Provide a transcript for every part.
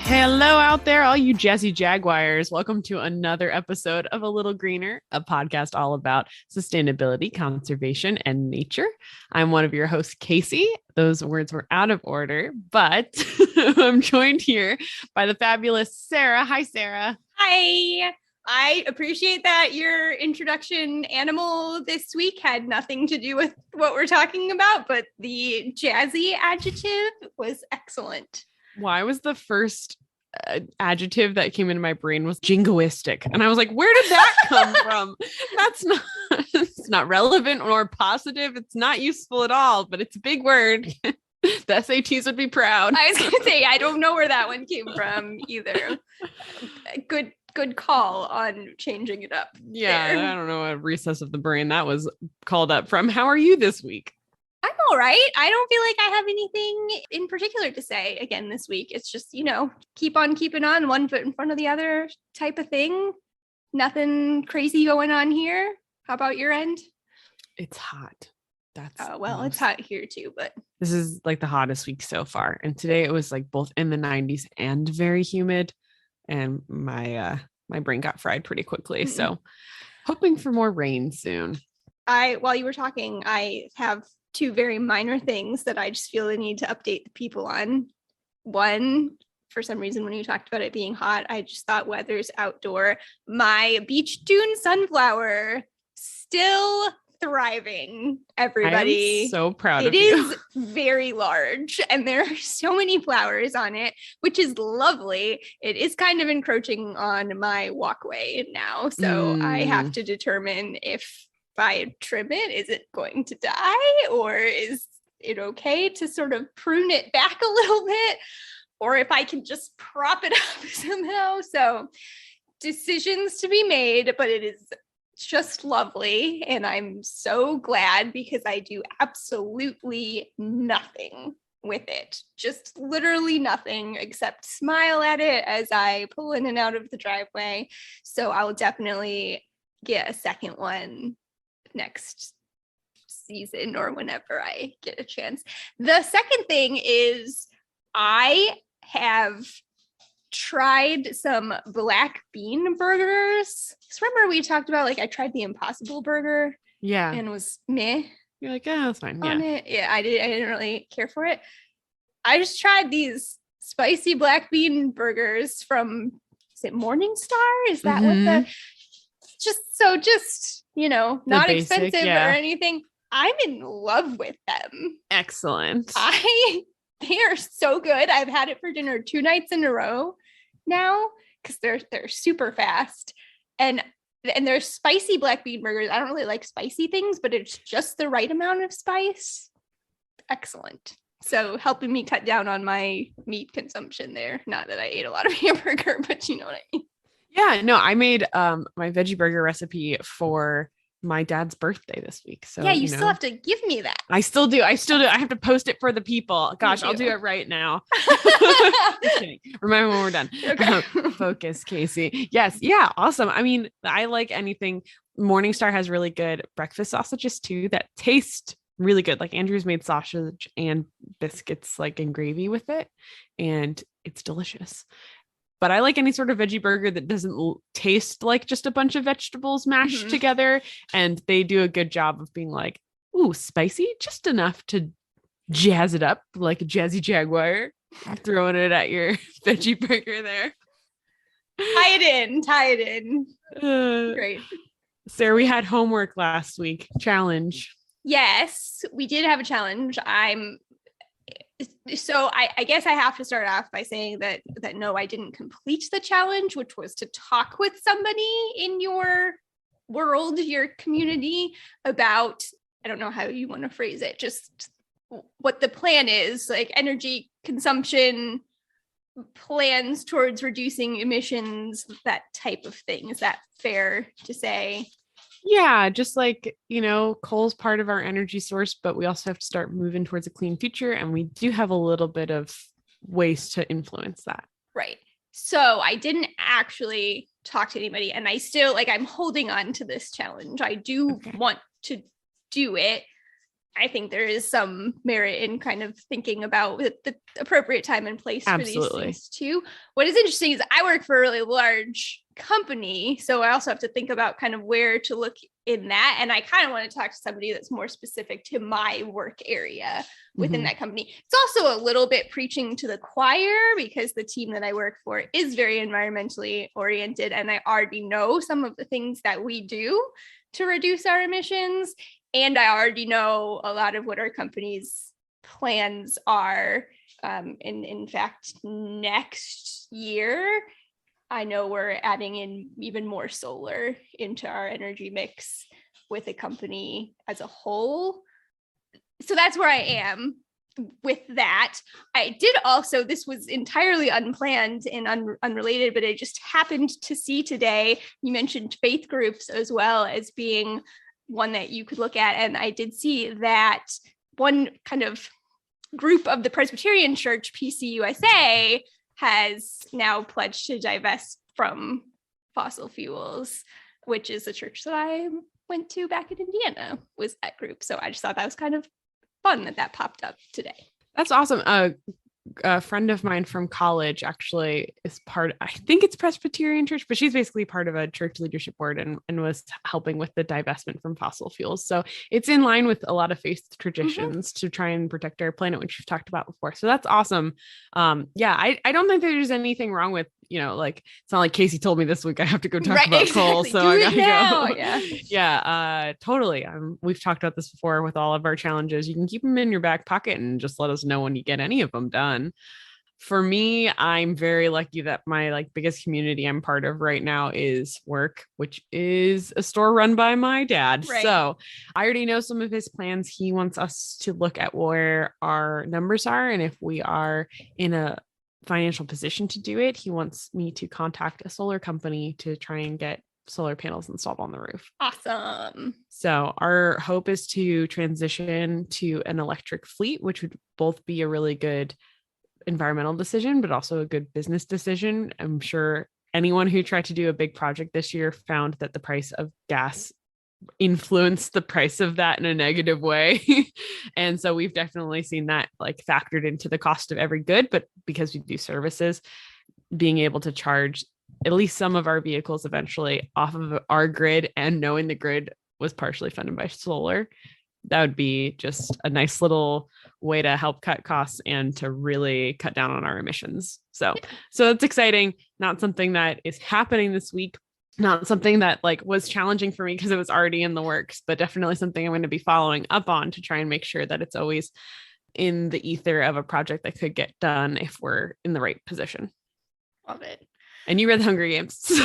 Hello out there, all you jazzy jaguars. Welcome to another episode of A Little Greener, a podcast all about sustainability, conservation, and nature. I'm one of your hosts, Casey. Those words were out of order, but I'm joined here by the fabulous Sarah. Hi, Sarah. Hi. I appreciate that your introduction animal this week had nothing to do with what we're talking about, but the jazzy adjective was excellent. Why was the first adjective that came into my brain was jingoistic? And I was like, where did that come from? That's not, it's not relevant or positive. It's not useful at all, but it's a big word. The SATs would be proud. I was going to say, I don't know where that one came from either. Good call on changing it up. Yeah, there. I don't know what recess of the brain that was called up from. How are you this week? I'm all right. I don't feel like I have anything in particular to say again this week. It's just, keep on keeping on, one foot in front of the other type of thing. Nothing crazy going on here. How about your end? It's hot. It's hot here too, but this is like the hottest week so far. And today it was like both in the 90s and very humid. And my brain got fried pretty quickly. Mm-hmm. So hoping for more rain soon. While you were talking, I have two very minor things that I just feel the need to update the people on. One, for some reason, when you talked about it being hot, I just thought weather's outdoor. My beach dune sunflower still thriving, everybody. I'm so proud of you. It is very large and there are so many flowers on it, which is lovely. It is kind of encroaching on my walkway now. So I have to determine if I trim it, is it going to die, or is it okay to sort of prune it back a little bit, or if I can just prop it up somehow. So decisions to be made, but it is just lovely. And I'm so glad because I do absolutely nothing with it. Just literally nothing except smile at it as I pull in and out of the driveway. So I will definitely get a second one next season or whenever I get a chance. The second thing is I have tried some black bean burgers. Remember we talked about I tried the Impossible Burger? Yeah. And it was meh. You're like, yeah, that's fine. On it. Yeah, I didn't really care for it. I just tried these spicy black bean burgers from, is it Morningstar? Is that what the not basic, expensive or anything. I'm in love with them. Excellent. They are so good. I've had it for dinner 2 nights in a row now because they're super fast. And they're spicy black bean burgers. I don't really like spicy things, but it's just the right amount of spice. Excellent. So helping me cut down on my meat consumption there. Not that I ate a lot of hamburger, but you know what I mean. Yeah, no, I made my veggie burger recipe for my dad's birthday this week. So yeah, you still have to give me that. I still do. I have to post it for the people. Gosh, I'll do it right now. Just kidding. Remember when we're done. Okay. Focus, Casey. Yes. Yeah. Awesome. I mean, I like anything. Morningstar has really good breakfast sausages too that taste really good. Like Andrew's made sausage and biscuits in gravy with it, and it's delicious. But I like any sort of veggie burger that doesn't taste like just a bunch of vegetables mashed together. And they do a good job of being like, ooh, spicy, just enough to jazz it up like a jazzy jaguar. Throwing it at your veggie burger there. Tie it in. Great. Sarah, we had homework last week. Challenge. Yes, we did have a challenge. So I guess I have to start off by saying that no, I didn't complete the challenge, which was to talk with somebody in your world, your community about, I don't know how you want to phrase it, just what the plan is, energy consumption, plans towards reducing emissions, that type of thing. Is that fair to say? Yeah, just coal's part of our energy source, but we also have to start moving towards a clean future. And we do have a little bit of ways to influence that. Right. So I didn't actually talk to anybody, and I still I'm holding on to this challenge. I do want to do it. I think there is some merit in kind of thinking about the appropriate time and place for these things too. What is interesting is I work for a really large company, so I also have to think about kind of where to look in that. And I kind of want to talk to somebody that's more specific to my work area within that company. It's also a little bit preaching to the choir because the team that I work for is very environmentally oriented, and I already know some of the things that we do to reduce our emissions. And I already know a lot of what our company's plans are. In fact, next year, I know we're adding in even more solar into our energy mix with the company as a whole. So that's where I am with that. I did also, this was entirely unplanned and unrelated, but I just happened to see today, you mentioned faith groups as well as being one that you could look at. And I did see that one kind of group of the Presbyterian Church, PCUSA, has now pledged to divest from fossil fuels, which is a church that I went to back in Indiana, was that group. So I just thought that was kind of fun that popped up today. That's awesome. A friend of mine from college actually is I think it's Presbyterian Church, but she's basically part of a church leadership board and was helping with the divestment from fossil fuels. So it's in line with a lot of faith traditions to try and protect our planet, which we've talked about before. So that's awesome. I don't think there's anything wrong with, like, it's not like Casey told me this week I have to go talk about coal. So I gotta go. Yeah, totally. We've talked about this before with all of our challenges. You can keep them in your back pocket and just let us know when you get any of them done. For me, I'm very lucky that my biggest community I'm part of right now is work, which is a store run by my dad. Right. So I already know some of his plans. He wants us to look at where our numbers are, and if we are in a financial position to do it, he wants me to contact a solar company to try and get solar panels installed on the roof. Awesome. So our hope is to transition to an electric fleet, which would both be a really good environmental decision, but also a good business decision. I'm sure anyone who tried to do a big project this year found that the price of gas influenced the price of that in a negative way. And so we've definitely seen that factored into the cost of every good, but because we do services, being able to charge at least some of our vehicles eventually off of our grid, and knowing the grid was partially funded by solar, that would be just a nice little way to help cut costs and to really cut down on our emissions. So it's exciting. Not something that is happening this week, not something that was challenging for me because it was already in the works, but definitely something I'm going to be following up on to try and make sure that it's always in the ether of a project that could get done if we're in the right position. Love it. And you read the Hunger Games, so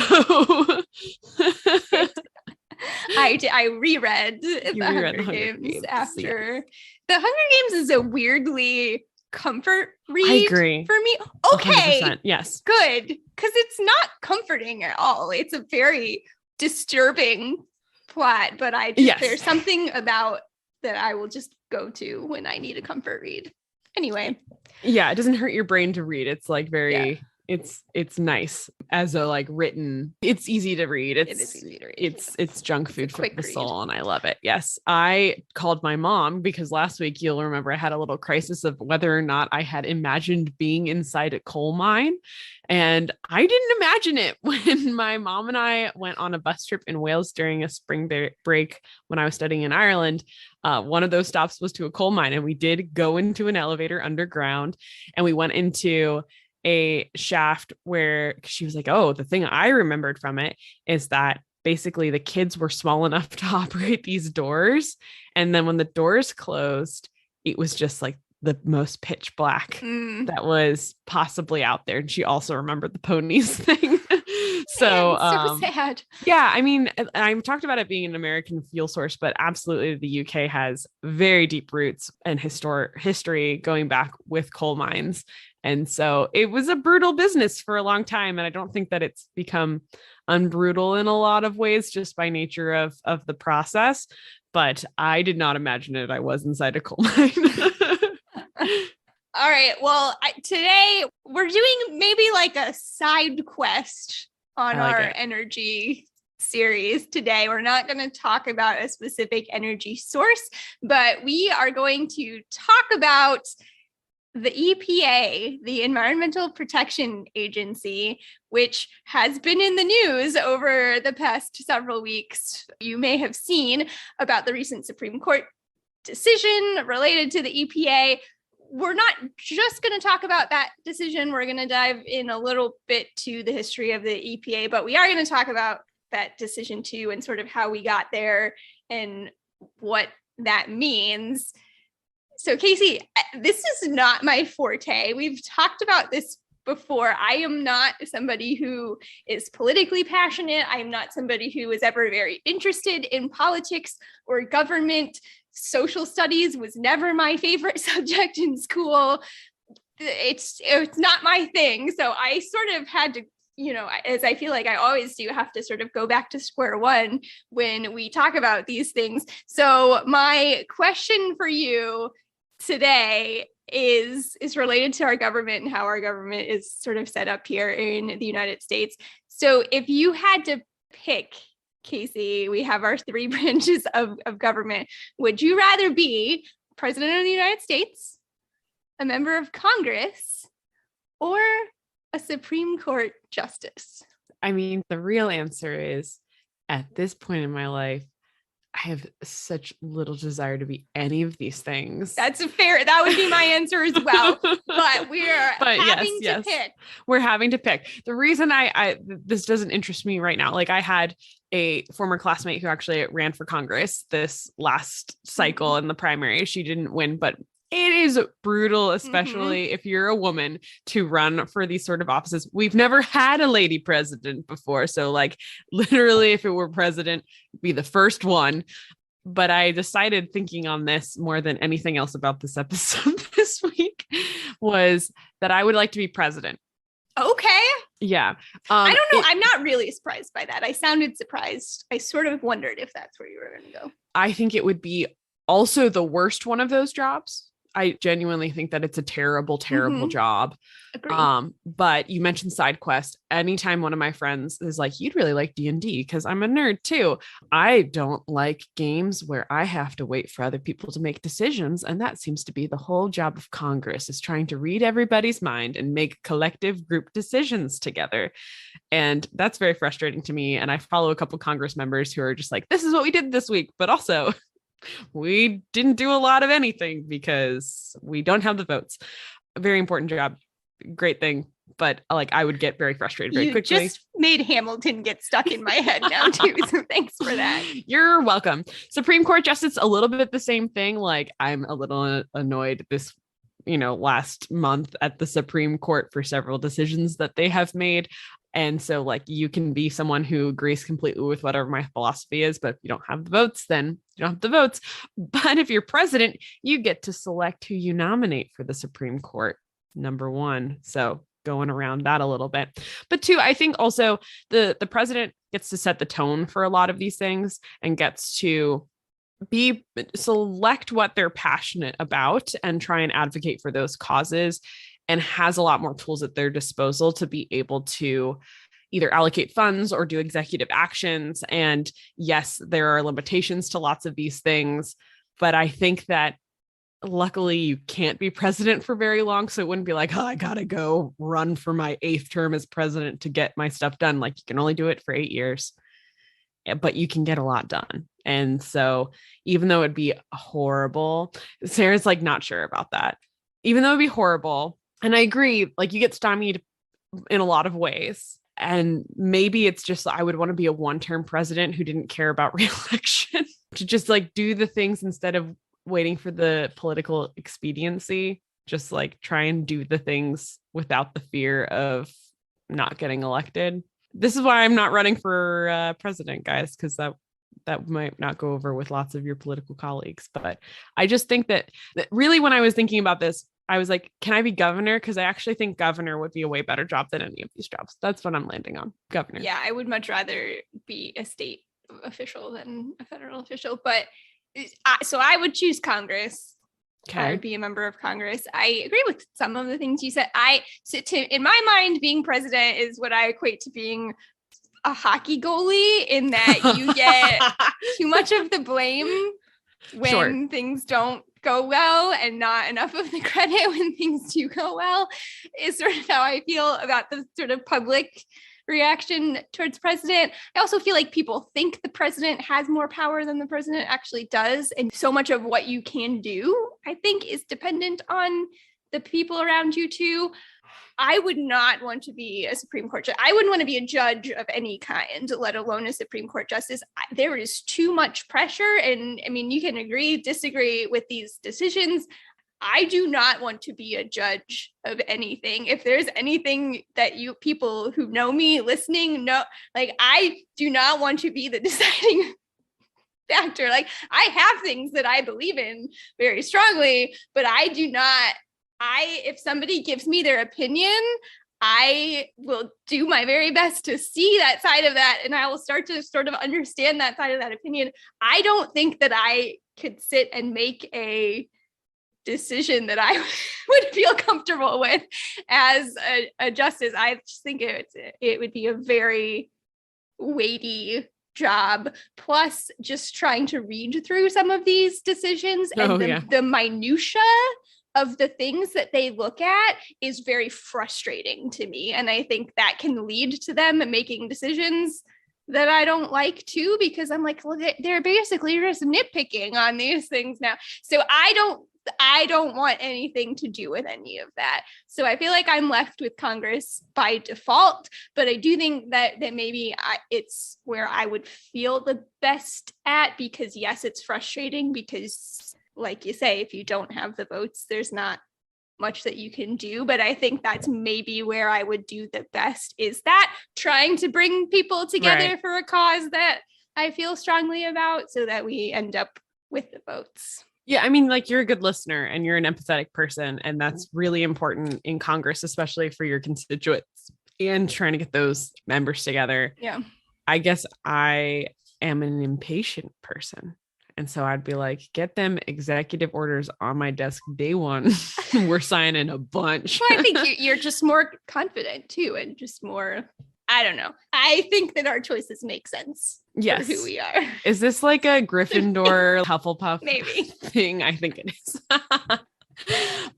I reread the Hunger Games after. Yeah. The Hunger Games is a weirdly comfort read. I agree. For me. Okay. 100%. Yes. Good. Because it's not comforting at all. It's a very disturbing plot, but there's something about that I will just go to when I need a comfort read. Anyway. Yeah, it doesn't hurt your brain to read. It's very it's nice as a written, it's easy to read. It is easy to read. It's junk food for the soul, and I love it. Yes. I called my mom because last week, you'll remember, I had a little crisis of whether or not I had imagined being inside a coal mine. And I didn't imagine it when my mom and I went on a bus trip in Wales during a spring break when I was studying in Ireland. One of those stops was to a coal mine, and we did go into an elevator underground, and we went into a shaft where she was like, oh, the thing I remembered from it is that basically the kids were small enough to operate these doors. And then when the doors closed, it was just the most pitch black that was possibly out there. And she also remembered the ponies thing. So sad. Yeah, I mean, I've talked about it being an American fuel source, but absolutely the UK has very deep roots and history going back with coal mines. And so it was a brutal business for a long time. And I don't think that it's become unbrutal in a lot of ways just by nature of the process. But I did not imagine it. I was inside a coal mine. All right. Well, today we're doing maybe a side quest on our energy series today. We're not going to talk about a specific energy source, but we are going to talk about the EPA, the Environmental Protection Agency, which has been in the news over the past several weeks. You may have seen about the recent Supreme Court decision related to the EPA. We're not just going to talk about that decision. We're going to dive in a little bit to the history of the EPA, but we are going to talk about that decision too, and sort of how we got there and what that means. So Casey, this is not my forte. We've talked about this before. I am not somebody who is politically passionate. I am not somebody who is ever very interested in politics or government. Social studies was never my favorite subject in school. It's not my thing. So I sort of had to, as I feel like I always do, have to sort of go back to square one when we talk about these things. So my question for you today is related to our government and how our government is sort of set up here in the United States. So if you had to pick, Casey, we have our three branches of government. Would you rather be president of the United States, a member of Congress, or a Supreme Court justice? I mean, the real answer is, at this point in my life, I have such little desire to be any of these things. That's fair. That would be my answer as well. But we're having to pick. We're having to pick. The reason I this doesn't interest me right now, like I had a former classmate who actually ran for Congress this last cycle in the primary. She didn't win, but it is brutal, especially if you're a woman, to run for these sort of offices. We've never had a lady president before. So like literally, if it were president, be the first one. But I decided, thinking on this more than anything else about this episode this week, was that I would like to be president. Okay. Yeah. I don't know. I'm not really surprised by that. I sounded surprised. I sort of wondered if that's where you were going to go. I think it would be also the worst one of those jobs. I genuinely think that it's a terrible, terrible job. Agreed. But you mentioned side quest. Anytime one of my friends is like, you'd really like D&D, because I'm a nerd too. I don't like games where I have to wait for other people to make decisions. And that seems to be the whole job of Congress, is trying to read everybody's mind and make collective group decisions together. And that's very frustrating to me. And I follow a couple Congress members who are just like, this is what we did this week, but also we didn't do a lot of anything because we don't have the votes. A very important job. Great thing. But like, I would get very frustrated very quickly. You just made Hamilton get stuck in my head now too. So thanks for that. You're welcome. Supreme Court justice, a little bit the same thing. Like, I'm a little annoyed this, last month at the Supreme Court for several decisions that they have made. And so like, you can be someone who agrees completely with whatever my philosophy is, but if you don't have the votes, then you don't have the votes. But if you're president, you get to select who you nominate for the Supreme Court, number one. So going around that a little bit. But two, I think also the president gets to set the tone for a lot of these things and gets to select what they're passionate about and try and advocate for those causes, and has a lot more tools at their disposal to be able to either allocate funds or do executive actions. And yes, there are limitations to lots of these things, but I think that luckily you can't be president for very long. So it wouldn't be like, oh, I got to go run for my 8th term as president to get my stuff done. Like, you can only do it for 8 years, but you can get a lot done. And so even though it'd be horrible, Sarah's like not sure about that. Even though it'd be horrible, and I agree, like you get stymied in a lot of ways. And maybe it's just, I would want to be a 1-term president who didn't care about re-election, to just like do the things instead of waiting for the political expediency, just like try and do the things without the fear of not getting elected. This is why I'm not running for president, guys, because that might not go over with lots of your political colleagues. But I just think that really, when I was thinking about this, I was like, can I be governor? Because I actually think governor would be a way better job than any of these jobs. That's what I'm landing on, governor. Yeah, I would much rather be a state official than a federal official. But so I would choose Congress. Okay. I would be a member of Congress. I agree with some of the things you said. In my mind, being president is what I equate to being a hockey goalie in that you get too much of the blame when things don't go well and not enough of the credit when things do go well, is sort of how I feel about the sort of public reaction towards president. I also feel like people think the president has more power than the president actually does. And so much of what you can do, I think, is dependent on the people around you too. I would not want to be a Supreme Court judge. I wouldn't want to be a judge of any kind, let alone a Supreme Court justice. There is too much pressure. And I mean, you can agree, disagree with these decisions. I do not want to be a judge of anything. If there's anything that you people who know me listening know, like, I do not want to be the deciding factor. Like, I have things that I believe in very strongly, but I do not. If somebody gives me their opinion, I will do my very best to see that side of that, and I will start to sort of understand that side of that opinion. I don't think that I could sit and make a decision that I would feel comfortable with as a justice. I just think it would be a very weighty job, plus just trying to read through some of these decisions and the minutia of the things that they look at is very frustrating to me. And I think that can lead to them making decisions that I don't like too, because I'm like, well, they're basically just nitpicking on these things now. So I don't want anything to do with any of that. So I feel like I'm left with Congress by default, but I do think that maybe it's where I would feel the best at, because yes, it's frustrating because, like you say, if you don't have the votes, there's not much that you can do. But I think that's maybe where I would do the best, is that trying to bring people together for a cause that I feel strongly about, so that we end up with the votes. Yeah, I mean, like, you're a good listener and you're an empathetic person, and that's really important in Congress, especially for your constituents and trying to get those members together. Yeah. I guess I am an impatient person. And so I'd be like, get them executive orders on my desk day one. We're signing a bunch. Well, I think you're just more confident too, and just more, I don't know. I think that our choices make sense. Yes. For who we are. Is this like a Gryffindor Hufflepuff maybe thing? I think it is. But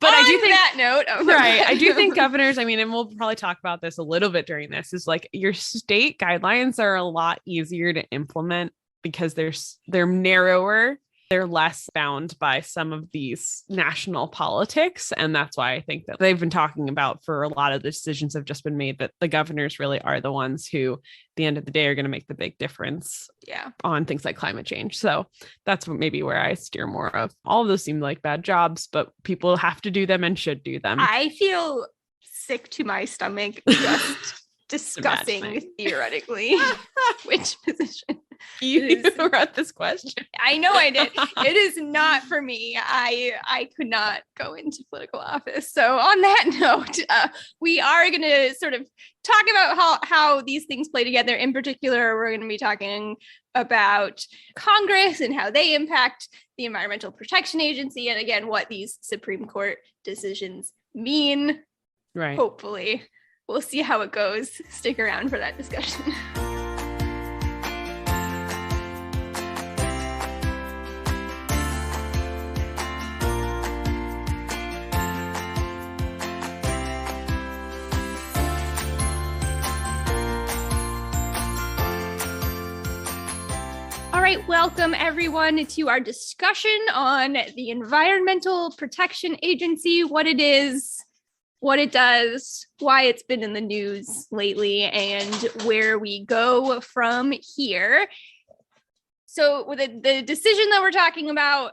I do think that note. I do think governors, I mean, and we'll probably talk about this a little bit during this, is like your state guidelines are a lot easier to implement because they're narrower. They're less bound by some of these national politics. And that's why I think that they've been talking about, for a lot of the decisions have just been made, that the governors really are the ones who, at the end of the day, are going to make the big difference on things like climate change. So that's maybe where I steer more of. All of those seem like bad jobs, but people have to do them and should do them. I feel sick to my stomach just discussing theoretically which position. You wrote this question. I know I did. It is not for me. I could not go into political office. So on that note, we are going to sort of talk about how these things play together. In particular, we're going to be talking about Congress and how they impact the Environmental Protection Agency, and again, what these Supreme Court decisions mean. Right. Hopefully. We'll see how it goes. Stick around for that discussion. All right, welcome everyone to our discussion on the Environmental Protection Agency, what it is, what it does, why it's been in the news lately, and where we go from here. So the decision that we're talking about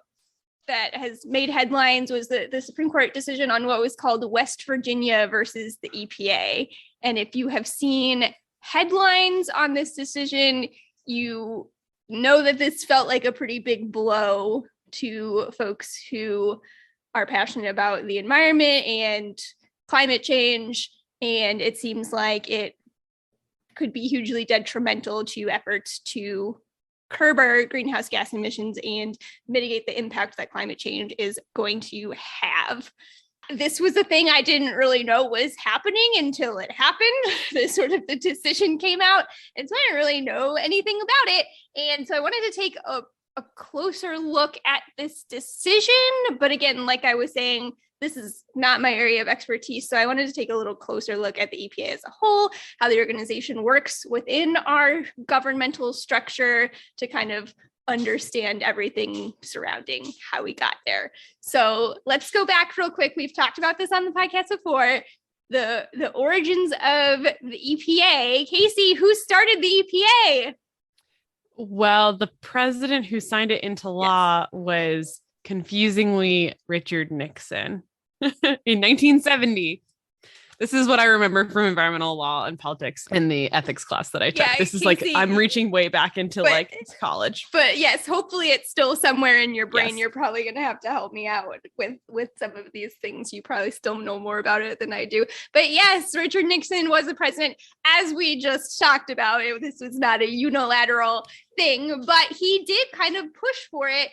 that has made headlines was the Supreme Court decision on what was called West Virginia versus the EPA. And if you have seen headlines on this decision, you know that this felt like a pretty big blow to folks who are passionate about the environment and climate change, and it seems like it could be hugely detrimental to efforts to curb our greenhouse gas emissions and mitigate the impact that climate change is going to have. this was a thing I didn't really know was happening until it happened. The decision came out. And so I didn't really know anything about it. And so I wanted to take a closer look at this decision. But again, like I was saying, this is not my area of expertise. So I wanted to take a little closer look at the EPA as a whole, how the organization works within our governmental structure to kind of understand everything surrounding how we got there. So let's go back real quick. We've talked about this on the podcast before. The origins of the EPA. Casey, who started the EPA? Well, the president who signed it into law was confusingly Richard Nixon in 1970. This is what I remember from environmental law and politics in the ethics class that I took. This is Casey, I'm reaching way back into college. But yes, hopefully it's still somewhere in your brain. Yes. You're probably going to have to help me out with some of these things. You probably still know more about it than I do. But yes, Richard Nixon was the president, as we just talked about. This was not a unilateral thing, but he did kind of push for it.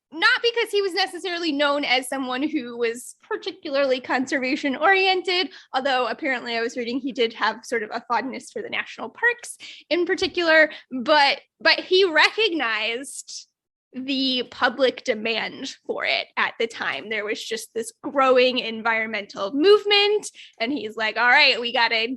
Not because he was necessarily known as someone who was particularly conservation oriented, although apparently I was reading he did have sort of a fondness for the national parks in particular, but he recognized the public demand for it at the time. There was just this growing environmental movement, and he's like, all right, we got to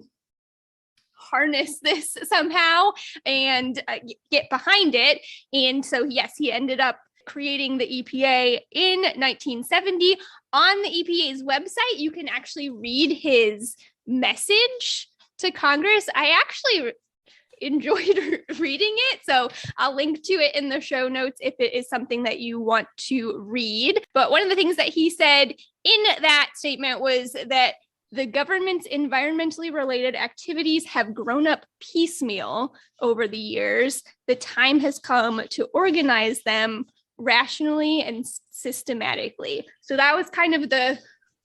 harness this somehow and get behind it. And so, yes, he ended up creating the EPA in 1970. On the EPA's website, you can actually read his message to Congress. I actually enjoyed reading it, so I'll link to it in the show notes if it is something that you want to read. But one of the things that he said in that statement was that the government's environmentally related activities have grown up piecemeal over the years. The time has come to organize them rationally and systematically. So that was kind of the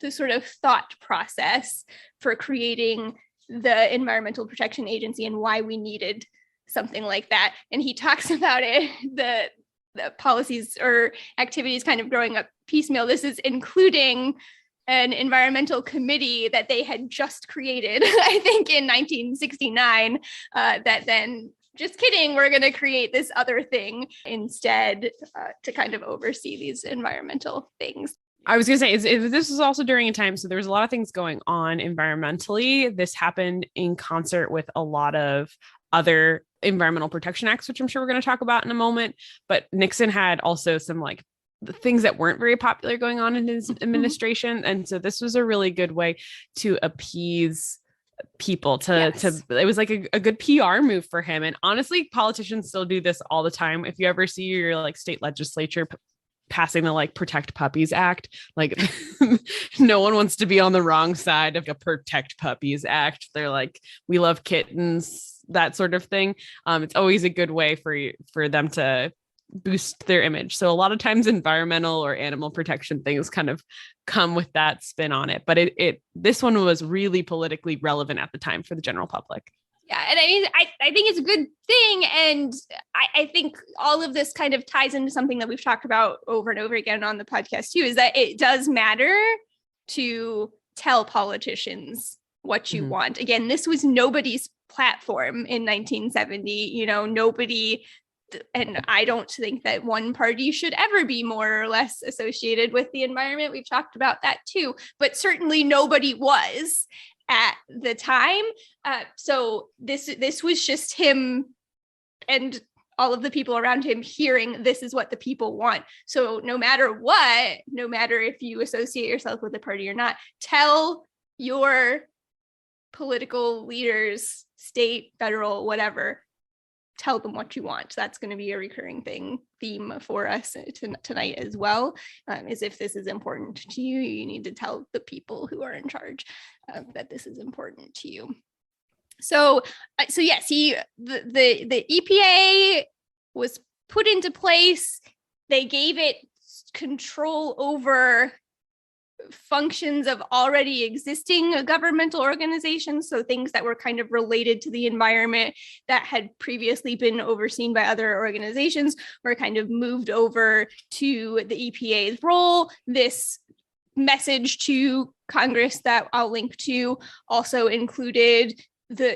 sort of thought process for creating the Environmental Protection Agency and why we needed something like that. And he talks about it, the policies or activities kind of growing up piecemeal. This is including an environmental committee that they had just created, I think in 1969, that then just kidding, we're going to create this other thing instead to kind of oversee these environmental things. I was going to say, this was also during a time, so there was a lot of things going on environmentally. This happened in concert with a lot of other environmental protection acts, which I'm sure we're going to talk about in a moment. But Nixon had also some the things that weren't very popular going on in his administration. And so this was a really good way to appease people it was like a good PR move for him. And honestly, politicians still do this all the time. If you ever see your state legislature passing the Protect Puppies Act, no one wants to be on the wrong side of a Protect Puppies Act. They're like, we love kittens, that sort of thing. It's always a good way for them to boost their image. So a lot of times environmental or animal protection things kind of come with that spin on it. But this one was really politically relevant at the time for the general public. Yeah. And I mean, I think it's a good thing. And I think all of this kind of ties into something that we've talked about over and over again on the podcast too, is that it does matter to tell politicians what you want. Again, this was nobody's platform in 1970, nobody. And I don't think that one party should ever be more or less associated with the environment. We've talked about that too, but certainly nobody was at the time. So this was just him and all of the people around him hearing this is what the people want. So no matter what, no matter if you associate yourself with a party or not, tell your political leaders, state, federal, whatever, tell them what you want. That's going to be a recurring theme for us tonight as well. Is if this is important to you, you need to tell the people who are in charge that this is important to you. So yes, the EPA was put into place. They gave it control over functions of already existing governmental organizations, so things that were kind of related to the environment that had previously been overseen by other organizations were kind of moved over to the EPA's role. This message to Congress that I'll link to also included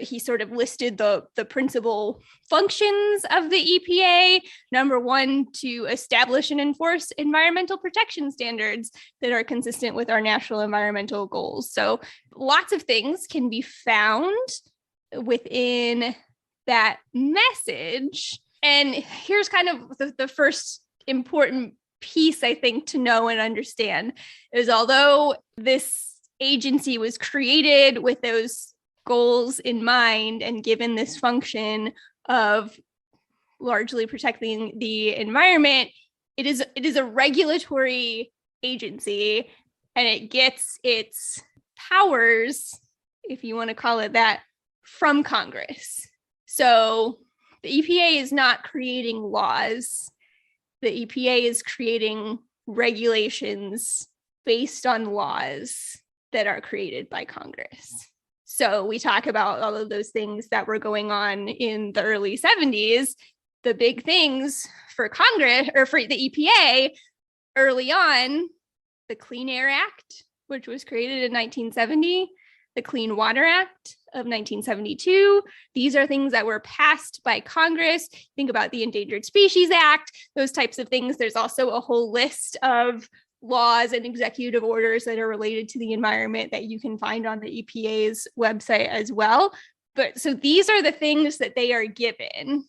he sort of listed the principal functions of the EPA. Number one, to establish and enforce environmental protection standards that are consistent with our national environmental goals. So lots of things can be found within that message. And here's kind of the first important piece, I think, to know and understand is although this agency was created with those goals in mind and given this function of largely protecting the environment, it is a regulatory agency, and it gets its powers, if you want to call it that, from Congress. So the EPA is not creating laws. The EPA is creating regulations based on laws that are created by Congress. So we talk about all of those things that were going on in the early 70s. The big things for Congress or for the EPA early on, the Clean Air Act, which was created in 1970, the Clean Water Act of 1972. These are things that were passed by Congress. Think about the Endangered Species Act, those types of things. There's also a whole list of laws and executive orders that are related to the environment that you can find on the EPA's website as well. But so these are the things that they are given,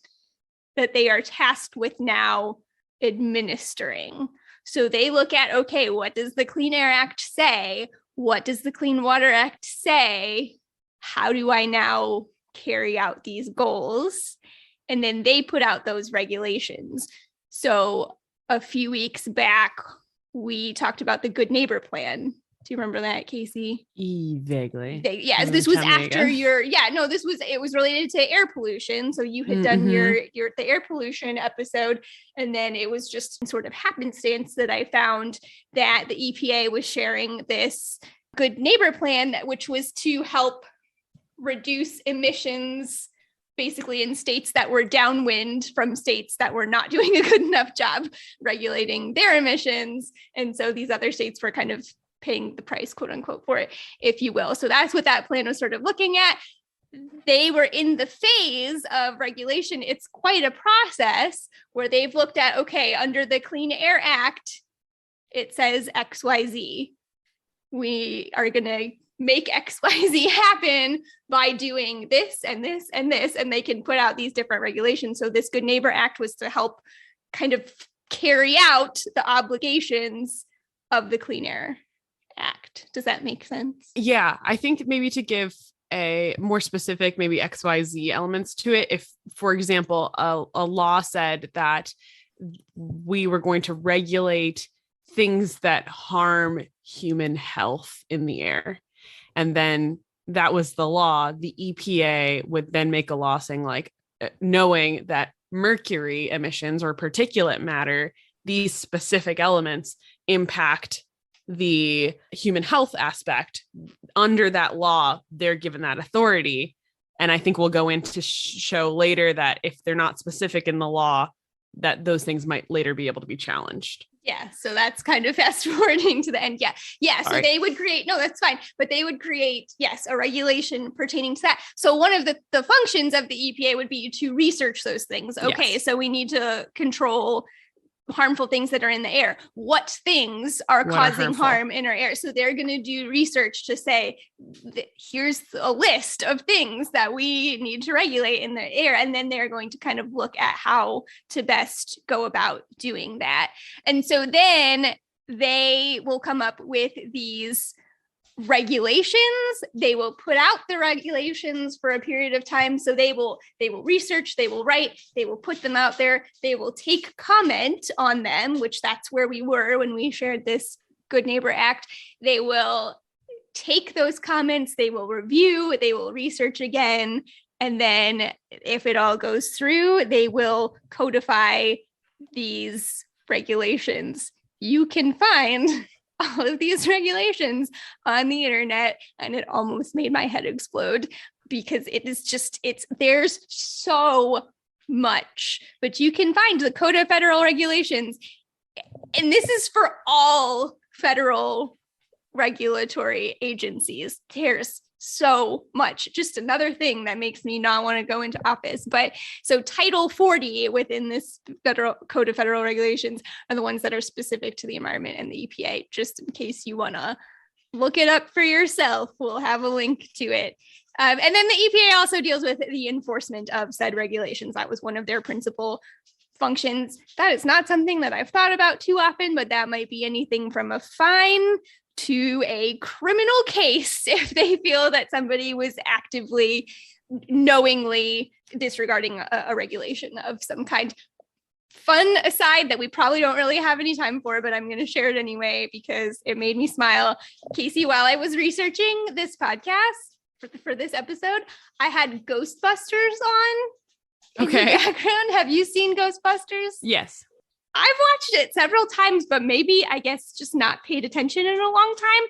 that they are tasked with now administering. So they look at, okay, what does the Clean Air Act say? What does the Clean Water Act say? How do I now carry out these goals? And then they put out those regulations. So a few weeks back, we talked about the Good Neighbor Plan. Do you remember that, Casey? Vaguely. Yes, this was after it was related to air pollution. So you had done the air pollution episode, and then it was just sort of happenstance that I found that the EPA was sharing this Good Neighbor Plan, which was to help reduce emissions basically in states that were downwind from states that were not doing a good enough job regulating their emissions. And so these other states were kind of paying the price, quote unquote, for it, if you will. So that's what that plan was sort of looking at. They were in the phase of regulation. It's quite a process where they've looked at, okay, under the Clean Air Act, it says XYZ. We are going to make XYZ happen by doing this and this and this, and they can put out these different regulations. So this Good Neighbor Act was to help kind of carry out the obligations of the Clean Air Act. Does that make sense? Yeah, I think maybe to give a more specific, maybe XYZ elements to it. If, for example, a law said that we were going to regulate things that harm human health in the air, and then that was the law, the EPA would then make a law saying, like, knowing that mercury emissions or particulate matter, these specific elements impact the human health aspect. Under that law, they're given that authority. And I think we'll go into show later that if they're not specific in the law, that those things might later be able to be challenged. Yeah. So that's kind of fast forwarding to the end. Yeah. Yeah. So they would create, no, that's fine. But they would create, yes, a regulation pertaining to that. So one of the functions of the EPA would be to research those things. Okay. Yes. So we need to control harmful things that are in the air. What things are causing harm in our air? So they're going to do research to say, here's a list of things that we need to regulate in the air. And then they're going to kind of look at how to best go about doing that. And so then they will come up with these regulations. They will put out the regulations for a period of time. So they will research, they will write, they will put them out there. They will take comment on them, which that's where we were when we shared this Good Neighbor Act. They will take those comments, they will review, they will research again. And then if it all goes through, they will codify these regulations. You can find all of these regulations on the internet, and it almost made my head explode because there's so much, but you can find the Code of Federal Regulations, and this is for all federal regulatory agencies. There's so much. Just another thing that makes me not want to go into office. But so Title 40 within this federal code of federal regulations are the ones that are specific to the environment and the EPA, just in case you want to look it up for yourself. We'll have a link to it. And then the EPA also deals with the enforcement of said regulations. That was one of their principal functions. That is not something that I've thought about too often, but that might be anything from a fine to a criminal case if they feel that somebody was actively, knowingly disregarding a regulation of some kind. Fun aside that we probably don't really have any time for, but I'm going to share it anyway because it made me smile. Casey, while I was researching this podcast for this episode, I had Ghostbusters on in the background. Have you seen Ghostbusters? Yes. I've watched it several times, but maybe, I guess, just not paid attention in a long time.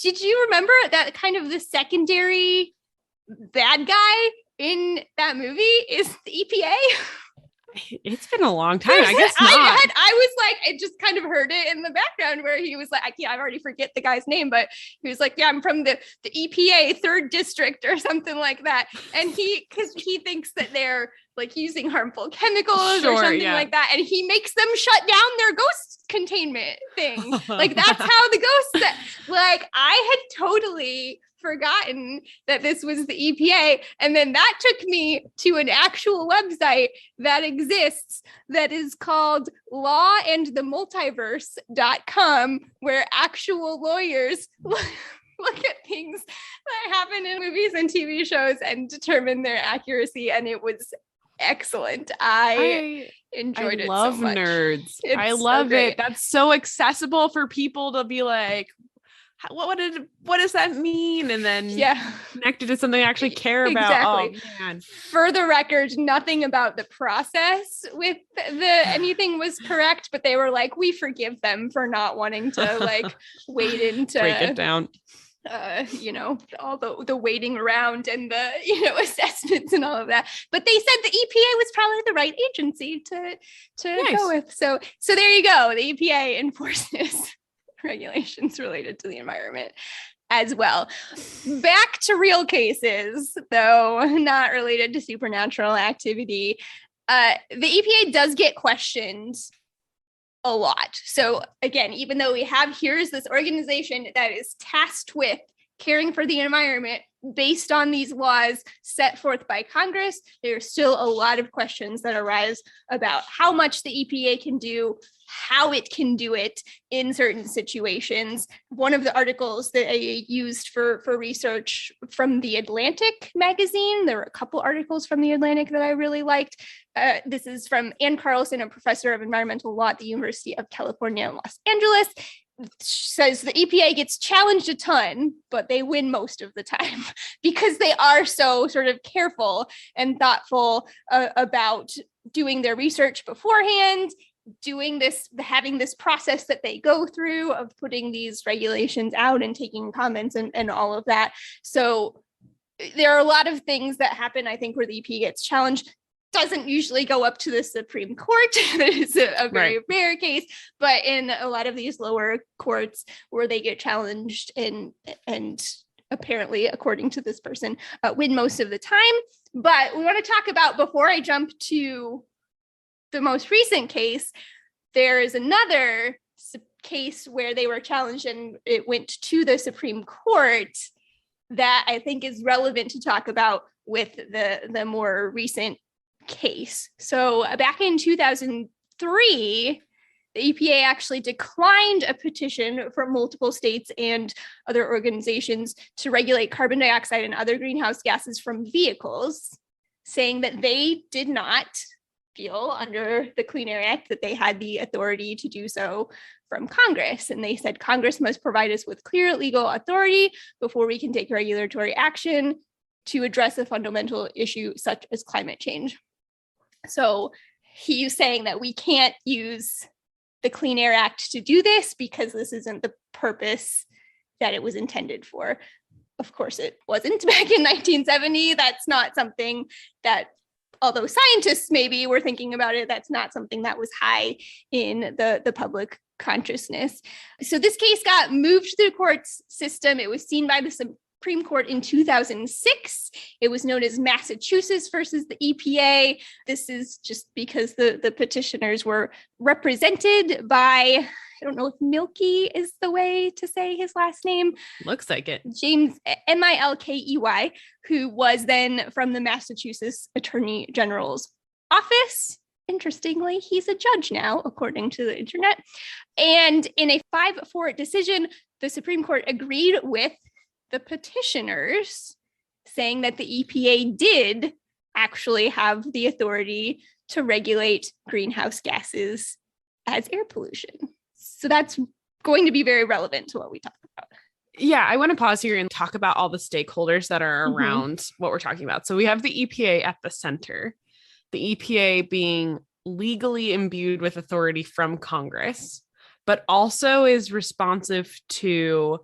Did you remember that kind of the secondary bad guy in that movie is the EPA? It's been a long time. I guess not. I was like, I just kind of heard it in the background where he was like, I already forget the guy's name, but he was like, yeah, I'm from the EPA 3rd district or something like that. And because he thinks that they're like using harmful chemicals or something like that. And he makes them shut down their ghost containment thing. Like that's how the ghosts, like I had totally forgotten that this was the EPA. And then that took me to an actual website that exists that is called lawandthemultiverse.com, where actual lawyers look at things that happen in movies and TV shows and determine their accuracy. And it was excellent. I enjoyed it so much. I love nerds. I It's love so great. it. That's so accessible for people to be like, what does that mean? And then connect it to something I actually care about. Exactly. Oh, man. For the record, nothing about the process with anything was correct, but they were like, we forgive them for not wanting to like wade into break it down. All the waiting around and the, assessments and all of that. But they said the EPA was probably the right agency to go with. So there you go. The EPA enforces regulations related to the environment as well. Back to real cases, though not related to supernatural activity. The EPA does get questioned a lot. So again, even though here's this organization that is tasked with caring for the environment based on these laws set forth by Congress, there's still a lot of questions that arise about how much the EPA can do, how it can do it in certain situations. One of the articles that I used for research from The Atlantic magazine, there were a couple articles from The Atlantic that I really liked. This is from Ann Carlson, a professor of environmental law at the University of California in Los Angeles. Says the EPA gets challenged a ton, but they win most of the time because they are so sort of careful and thoughtful about doing their research beforehand, having this process that they go through of putting these regulations out and taking comments and all of that. So there are a lot of things that happen, I think, where the EPA gets challenged. Doesn't usually go up to the Supreme Court. That is a very rare case, but in a lot of these lower courts where they get challenged and apparently, according to this person, win most of the time. But we want to talk about, before I jump to the most recent case, there is another case where they were challenged and it went to the Supreme Court that I think is relevant to talk about with the more recent case. So back in 2003, the EPA actually declined a petition from multiple states and other organizations to regulate carbon dioxide and other greenhouse gases from vehicles, saying that they did not feel under the Clean Air Act that they had the authority to do so from Congress. And they said Congress must provide us with clear legal authority before we can take regulatory action to address a fundamental issue such as climate change. So he's saying that we can't use the Clean Air Act to do this because this isn't the purpose that it was intended for. Of course, it wasn't back in 1970. That's not something that, although scientists maybe were thinking about it, that's not something that was high in the public consciousness. So this case got moved to the courts system. It was seen by the Supreme Court in 2006. It was known as Massachusetts versus the EPA. This is just because the petitioners were represented by, I don't know if Milkey is the way to say his last name. Looks like it. James Milkey, who was then from the Massachusetts Attorney General's office. Interestingly, he's a judge now, according to the internet. And in a 5-4 decision, the Supreme Court agreed with the petitioners, saying that the EPA did actually have the authority to regulate greenhouse gases as air pollution. So that's going to be very relevant to what we talk about. Yeah, I want to pause here and talk about all the stakeholders that are around what we're talking about. So we have the EPA at the center, the EPA being legally imbued with authority from Congress, but also is responsive to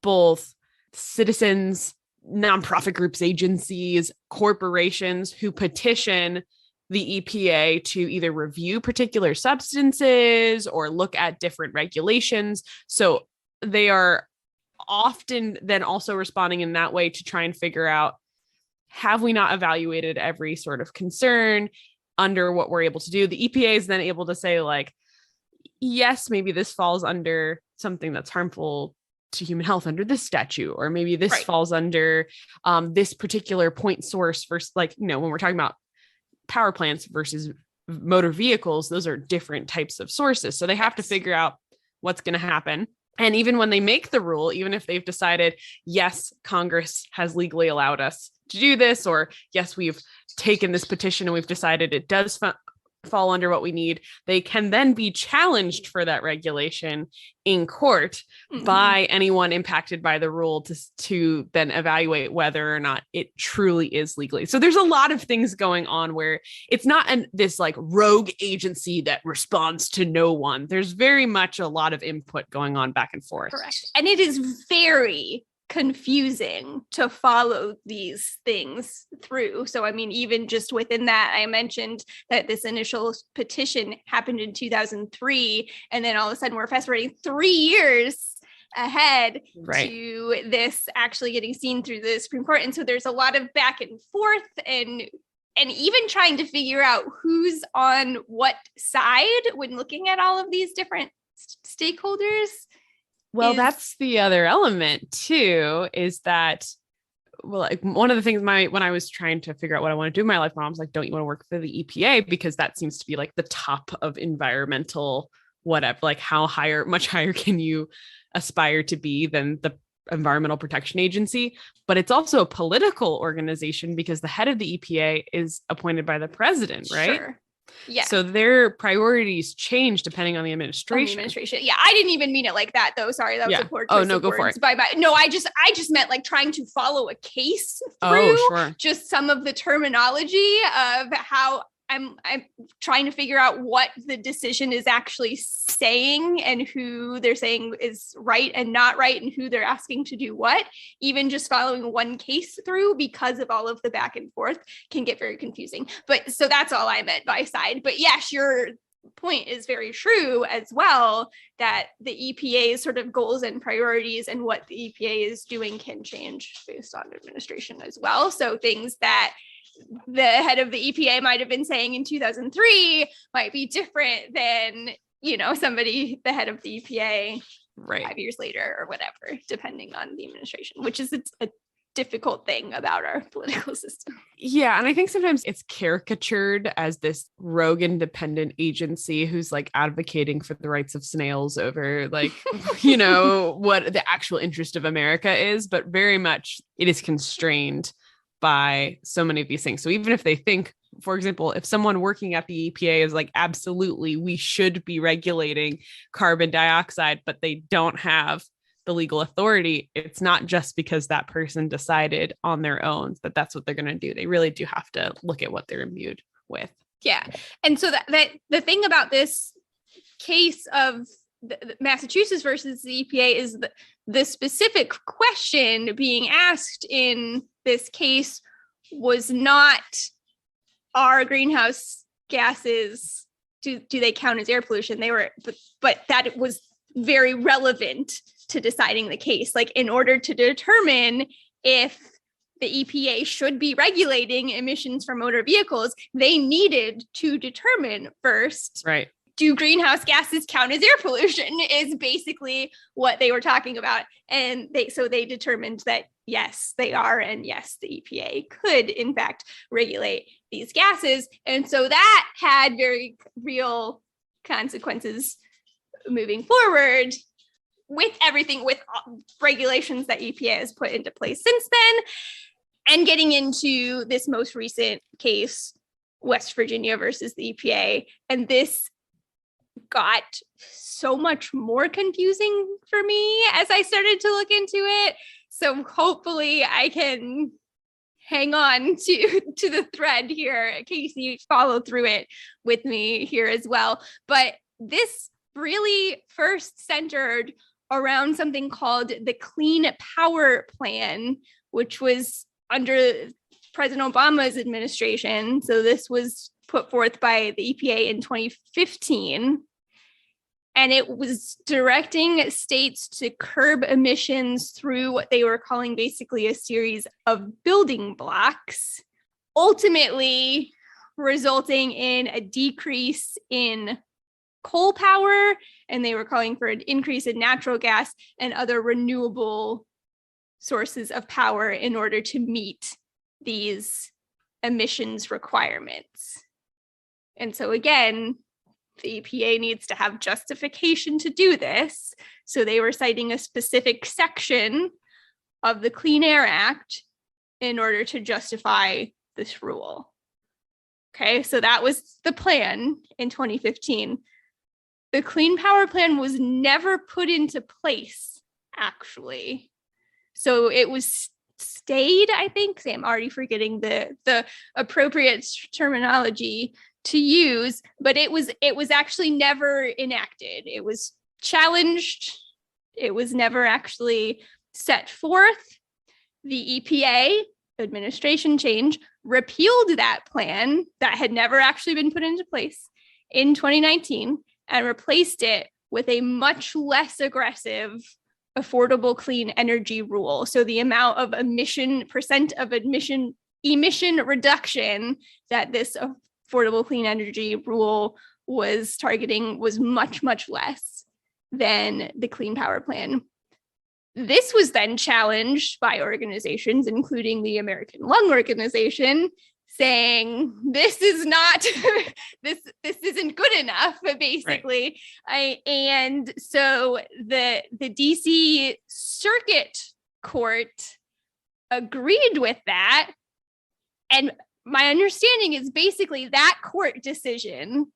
both citizens, nonprofit groups, agencies, corporations who petition the EPA to either review particular substances or look at different regulations. So they are often then also responding in that way to try and figure out, have we not evaluated every sort of concern under what we're able to do? The EPA is then able to say, like, yes, maybe this falls under something that's harmful to human health under this statute, or maybe this falls under this particular point source versus, like, when we're talking about power plants versus motor vehicles, those are different types of sources. So they have to figure out what's going to happen. And even when they make the rule, even if they've decided, yes, Congress has legally allowed us to do this, or yes, we've taken this petition and we've decided it does fall under what we need, they can then be challenged for that regulation in court by anyone impacted by the rule to then evaluate whether or not it truly is legally. So there's a lot of things going on where it's not this like rogue agency that responds to no one. There's very much a lot of input going on back and forth. Correct. And it is very confusing to follow these things through. So, I mean, even just within that, I mentioned that this initial petition happened in 2003, and then all of a sudden we're fast forwarding 3 years ahead to this actually getting seen through the Supreme Court. And so there's a lot of back and forth and even trying to figure out who's on what side when looking at all of these different stakeholders. Well, that's the other element too, is that, well, like one of the things when I was trying to figure out what I want to do in my life, my mom's like, don't you want to work for the EPA? Because that seems to be like the top of environmental, whatever, like much higher can you aspire to be than the Environmental Protection Agency? But it's also a political organization because the head of the EPA is appointed by the president, right? Sure. Yeah. So their priorities change depending on the administration. Yeah. I didn't even mean it like that though. Sorry. That was a poor choice. Oh no, go for it. No, I just meant like trying to follow a case through just some of the terminology of how I'm trying to figure out what the decision is actually saying and who they're saying is right and not right and who they're asking to do what. Even just following one case through because of all of the back and forth can get very confusing. But so that's all I meant by side. But yes, your point is very true as well, that the EPA's sort of goals and priorities and what the EPA is doing can change based on administration as well. So things that the head of the EPA might have been saying in 2003 might be different than, the head of the EPA 5 years later or whatever, depending on the administration, which is a difficult thing about our political system. Yeah. And I think sometimes it's caricatured as this rogue independent agency who's like advocating for the rights of snails over like, what the actual interest of America is, but very much it is constrained by so many of these things. So even if they think, for example, if someone working at the EPA is like, absolutely, we should be regulating carbon dioxide, but they don't have the legal authority, it's not just because that person decided on their own that that's what they're going to do. They really do have to look at what they're imbued with. Yeah. And so that the thing about this case of the Massachusetts versus the EPA is the specific question being asked in this case was not, are greenhouse gases do they count as air pollution? They were, but that was very relevant to deciding the case. Like, in order to determine if the EPA should be regulating emissions from motor vehicles, they needed to determine first, right, do greenhouse gases count as air pollution, is basically what they were talking about. And they determined that yes, they are. And yes, the EPA could in fact regulate these gases. And so that had very real consequences moving forward with everything, with regulations that EPA has put into place since then. And getting into this most recent case, West Virginia versus the EPA. And this got so much more confusing for me as I started to look into it. So hopefully I can hang on to the thread here. Casey, follow through it with me here as well. But this really first centered around something called the Clean Power Plan, which was under President Obama's administration. So this was put forth by the EPA in 2015. And it was directing states to curb emissions through what they were calling basically a series of building blocks, ultimately resulting in a decrease in coal power. And they were calling for an increase in natural gas and other renewable sources of power in order to meet these emissions requirements. And so again, the EPA needs to have justification to do this. So they were citing a specific section of the Clean Air Act in order to justify this rule. Okay, so that was the plan in 2015. The Clean Power Plan was never put into place, actually. So it was stayed, I think. I'm already forgetting the appropriate terminology to use, but it was actually never enacted. It was challenged. It was never actually set forth. The EPA administration change repealed that plan that had never actually been put into place in 2019 and replaced it with a much less aggressive affordable clean energy rule. So the amount of percent of emission reduction that this affordable clean energy rule was targeting was much, much less than the Clean Power Plan. This was then challenged by organizations, including the American Lung Organization, saying this is not this isn't good enough, basically. Right. And so the DC Circuit Court agreed with that. And my understanding is basically that court decision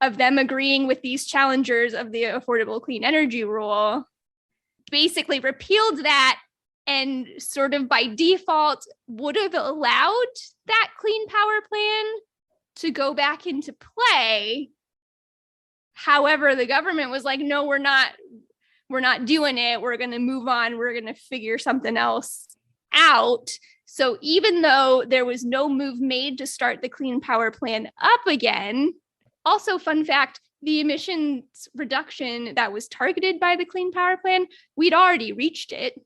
of them agreeing with these challengers of the Affordable Clean Energy Rule basically repealed that and sort of by default would have allowed that Clean Power Plan to go back into play. However, the government was like, no, we're not doing it. We're going to move on. We're going to figure something else out. So even though there was no move made to start the Clean Power Plan up again, also fun fact, the emissions reduction that was targeted by the Clean Power Plan, we'd already reached it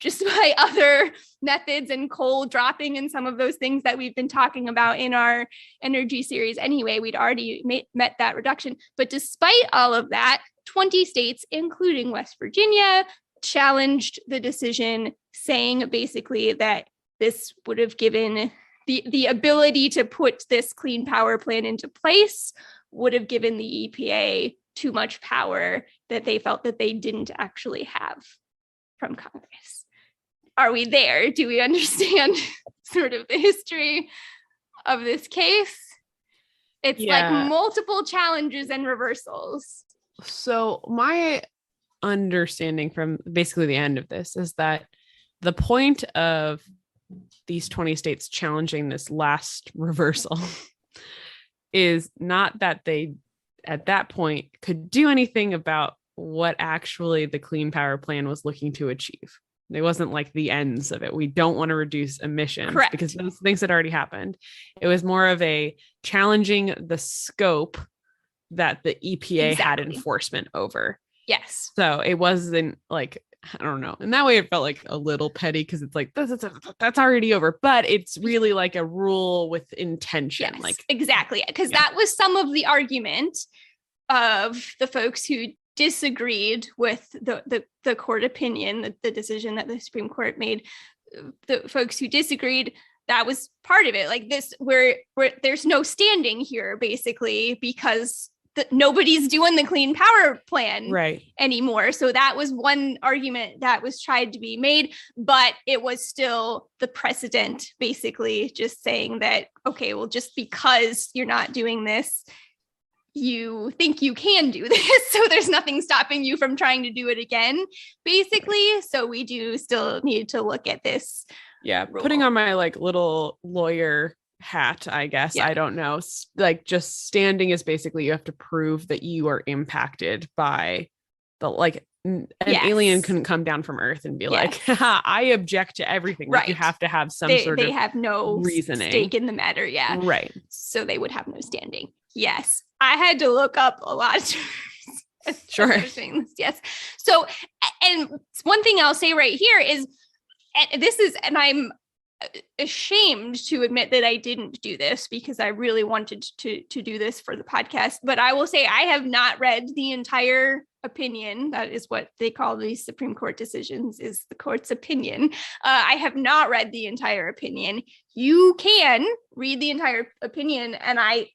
just by other methods and coal dropping and some of those things that we've been talking about in our energy series. Anyway, we'd already met that reduction. But despite all of that, 20 states, including West Virginia, challenged the decision, saying basically that this would have given the ability to put this Clean Power Plan into place would have given the EPA too much power that they felt that they didn't actually have from Congress. Are we there? Do we understand sort of the history of this case? It's like multiple challenges and reversals. So my understanding from basically the end of this is that the point of these 20 states challenging this last reversal is not that they at that point could do anything about what actually the Clean Power Plan was looking to achieve. It wasn't like the ends of it. We don't want to reduce emissions. Correct. Because those things had already happened. It was more of a challenging the scope that the EPA had Exactly. enforcement over. Yes. So it wasn't like, I don't know. In that way, it felt like a little petty because it's like, that's already over. But it's really like a rule with intention. Yes, like exactly. Because that was some of the argument of the folks who disagreed with the court opinion, the decision that the Supreme Court made. The folks who disagreed, that was part of it. Like this, where there's no standing here, basically, because nobody's doing the clean power plan anymore. So that was one argument that was tried to be made, but it was still the precedent, basically just saying that, okay, well, just because you're not doing this, you think you can do this. So there's nothing stopping you from trying to do it again, basically. So we do still need to look at this. Yeah. Putting on my like little lawyer hat, I guess. I don't know. Like just standing is basically you have to prove that you are impacted by the like an alien couldn't come down from Earth and be like, I object to everything. Like you have to have some sort of, they have no reasoning, stake in the matter. Yeah. Right. So they would have no standing. Yes. I had to look up a lot of terms. Sure. Yes. So, and one thing I'll say right here is, and I'm ashamed to admit that I didn't do this because I really wanted to do this for the podcast, but I will say I have not read the entire opinion. That is what they call these Supreme Court decisions, is the court's opinion. I have not read the entire opinion. You can read the entire opinion, and I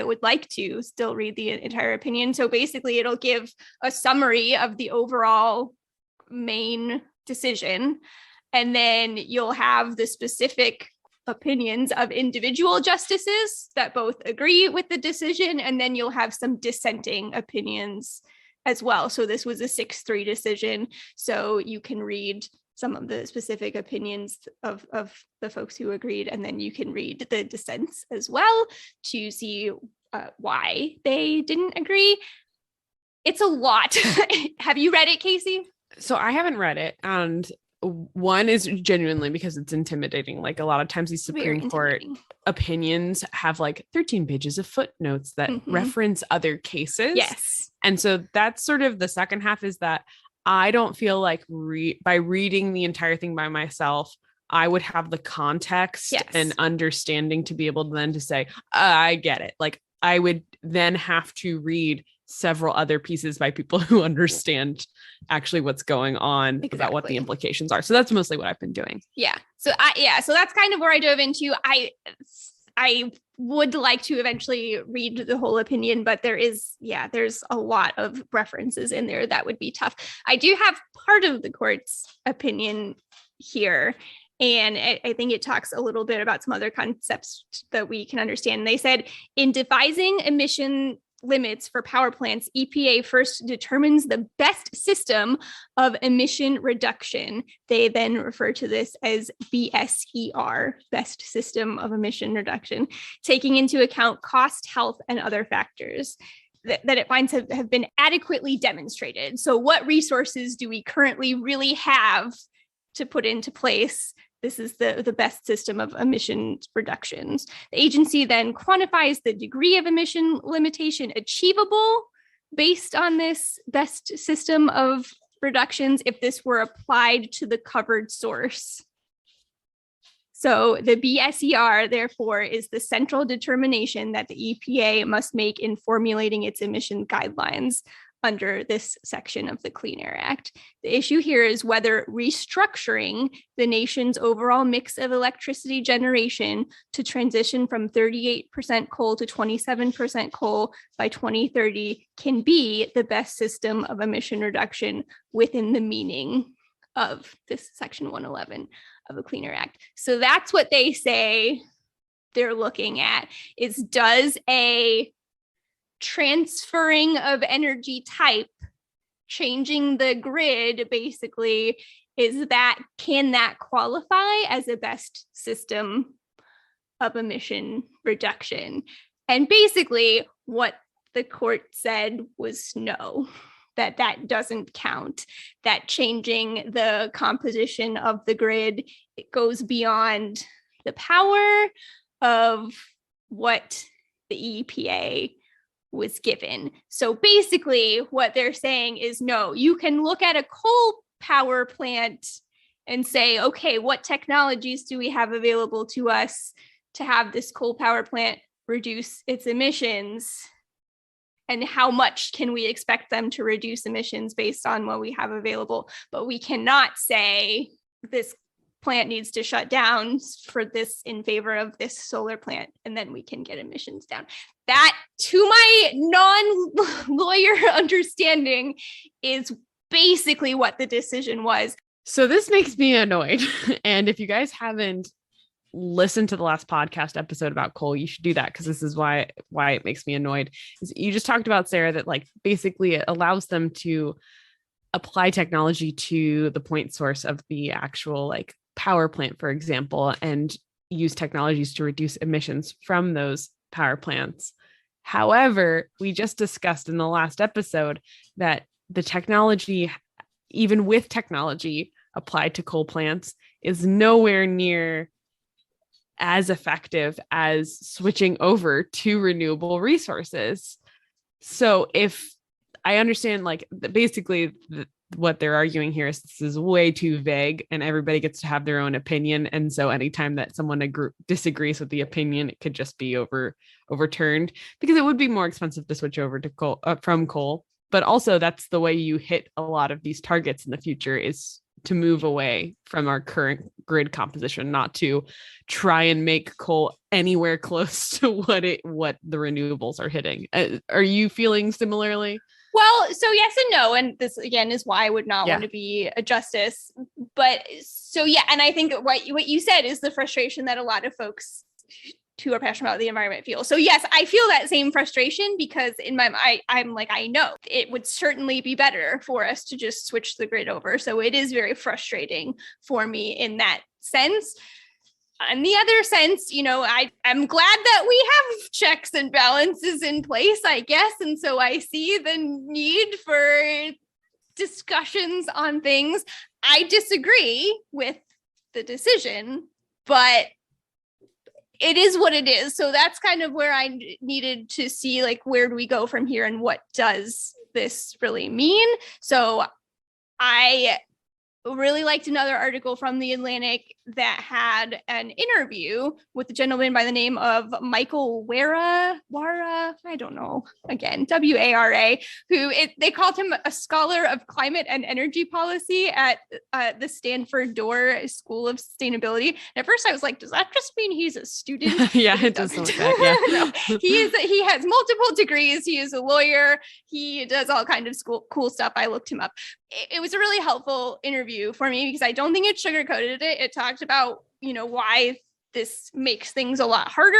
would like to still read the entire opinion. So basically it'll give a summary of the overall main decision. And then you'll have the specific opinions of individual justices that both agree with the decision. And then you'll have some dissenting opinions as well. So this was a 6-3 decision. So you can read some of the specific opinions of the folks who agreed. And then you can read the dissents as well to see why they didn't agree. It's a lot. Have you read it, Casey? So I haven't read it. And one is genuinely because it's intimidating. Like a lot of times these Supreme Court opinions have like 13 pages of footnotes that reference other cases. Yes. And so that's sort of the second half, is that I don't feel like by reading the entire thing by myself, I would have the context and understanding to be able to then to say, I get it. Like I would then have to read several other pieces by people who understand actually what's going on about what the implications are. So that's mostly what I've been doing. Yeah. So that's kind of where I dove into. I would like to eventually read the whole opinion, but there's a lot of references in there that would be tough. I do have part of the court's opinion here, and I think it talks a little bit about some other concepts that we can understand. They said, in devising emission limits for power plants, EPA first determines the best system of emission reduction. They then refer to this as BSER, best system of emission reduction, taking into account cost, health, and other factors that it finds have been adequately demonstrated. So what resources do we currently really have to put into place? This is the best system of emission reductions. The agency then quantifies the degree of emission limitation achievable based on this best system of reductions if this were applied to the covered source. So the BSER, therefore, is the central determination that the EPA must make in formulating its emission guidelines under this section of the Clean Air Act. The issue here is whether restructuring the nation's overall mix of electricity generation to transition from 38% coal to 27% coal by 2030 can be the best system of emission reduction within the meaning of this Section 111 of the Clean Air Act. So that's what they say they're looking at, is does a transferring of energy type, changing the grid, basically, can that qualify as a best system of emission reduction? And basically what the court said was no, that doesn't count, that changing the composition of the grid, it goes beyond the power of what the EPA was given. So basically what they're saying is, no, you can look at a coal power plant and say, okay, what technologies do we have available to us to have this coal power plant reduce its emissions? And how much can we expect them to reduce emissions based on what we have available? But we cannot say this plant needs to shut down for this in favor of this solar plant, and then we can get emissions down. That, to my non-lawyer understanding, is basically what the decision was. So this makes me annoyed. And if you guys haven't listened to the last podcast episode about coal, you should do that, because this is why it makes me annoyed. You just talked about, Sarah, that like basically it allows them to apply technology to the point source of the actual like power plant, for example, and use technologies to reduce emissions from those power plants. However, we just discussed in the last episode that the technology, even with technology applied to coal plants, is nowhere near as effective as switching over to renewable resources. So if I understand, like basically what they're arguing here is this is way too vague and everybody gets to have their own opinion. And so anytime that someone disagrees with the opinion, it could just be overturned, because it would be more expensive to switch over to coal from coal. But also that's the way you hit a lot of these targets in the future, is to move away from our current grid composition, not to try and make coal anywhere close to what the renewables are hitting. Are you feeling similarly? Well, so yes and no. And this again is why I would not want to be a justice. But so, yeah. And I think what you said is the frustration that a lot of folks who are passionate about the environment feel. So yes, I feel that same frustration, because in my mind, I'm like, I know it would certainly be better for us to just switch the grid over. So it is very frustrating for me in that sense. In the other sense, I'm glad that we have checks and balances in place, I guess. And so I see the need for discussions on things. I disagree with the decision, but it is what it is. So that's kind of where I needed to see, like, where do we go from here and what does this really mean? So I really liked another article from The Atlantic that had an interview with a gentleman by the name of Michael Wara, I don't know, again, Wara, who they called him a scholar of climate and energy policy at the Stanford Dorr School of Sustainability. And at first I was like, does that just mean he's a student? Yeah, it does. Like that, yeah. No, he has multiple degrees. He is a lawyer. He does all kinds of cool stuff. I looked him up. It was a really helpful interview for me, because I don't think it sugarcoated it. It talked about, why this makes things a lot harder,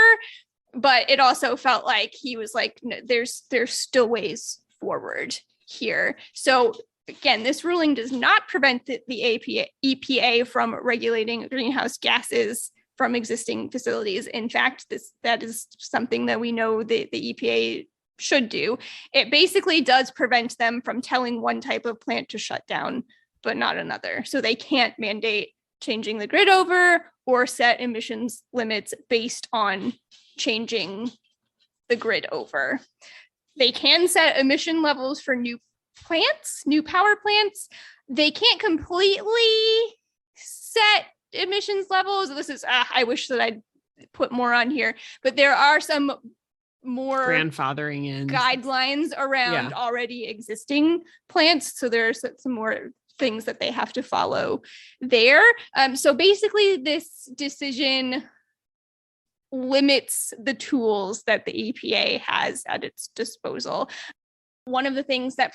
but it also felt like he was like, no, there's still ways forward here. So again, this ruling does not prevent the EPA from regulating greenhouse gases from existing facilities. In fact, that is something that we know the EPA should do. It basically does prevent them from telling one type of plant to shut down, but not another. So they can't mandate changing the grid over or set emissions limits based on changing the grid over. They can set emission levels for new power plants. They can't completely set emissions levels. This is, I wish that I'd put more on here, but there are some more grandfathering in guidelines around already existing plants. So there's some more things that they have to follow there. So basically this decision limits the tools that the EPA has at its disposal. One of the things that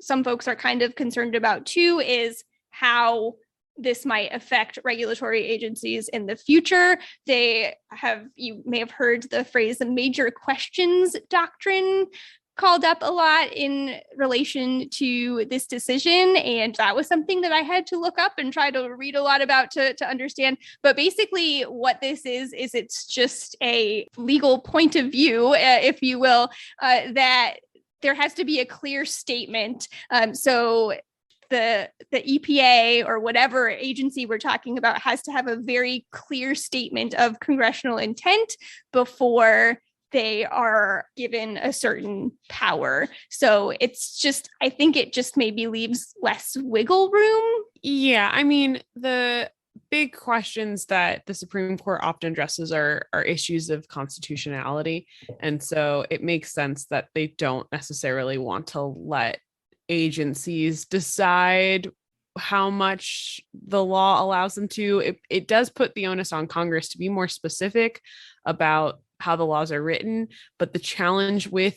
some folks are kind of concerned about too is how this might affect regulatory agencies in the future. You may have heard the phrase the major questions doctrine called up a lot in relation to this decision. And that was something that I had to look up and try to read a lot about to understand. But basically what this is it's just a legal point of view, if you will, that there has to be a clear statement. So the EPA or whatever agency we're talking about has to have a very clear statement of congressional intent before they are given a certain power. So it's just, I think it just maybe leaves less wiggle room. Yeah. I mean, the big questions that the Supreme Court often addresses are issues of constitutionality. And so it makes sense that they don't necessarily want to let agencies decide how much the law allows them to. It does put the onus on Congress to be more specific about how the laws are written, but the challenge with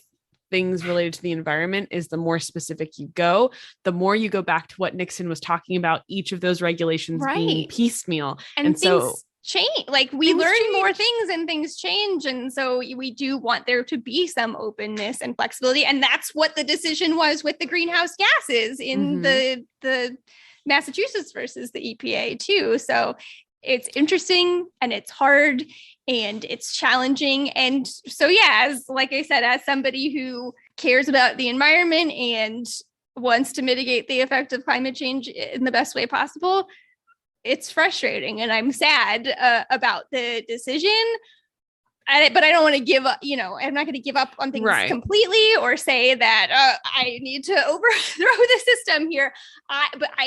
things related to the environment is the more specific you go, the more you go back to what Nixon was talking about, each of those regulations being piecemeal. And so change, like we learn more things and things change. And so we do want there to be some openness and flexibility. And that's what the decision was with the greenhouse gases in the Massachusetts versus the EPA too. So it's interesting and it's hard and it's challenging. And so, yeah, as like I said, as somebody who cares about the environment and wants to mitigate the effect of climate change in the best way possible, it's frustrating and I'm sad about the decision. But I don't want to give up, I'm not going to give up on things completely or say that I need to overthrow the system here.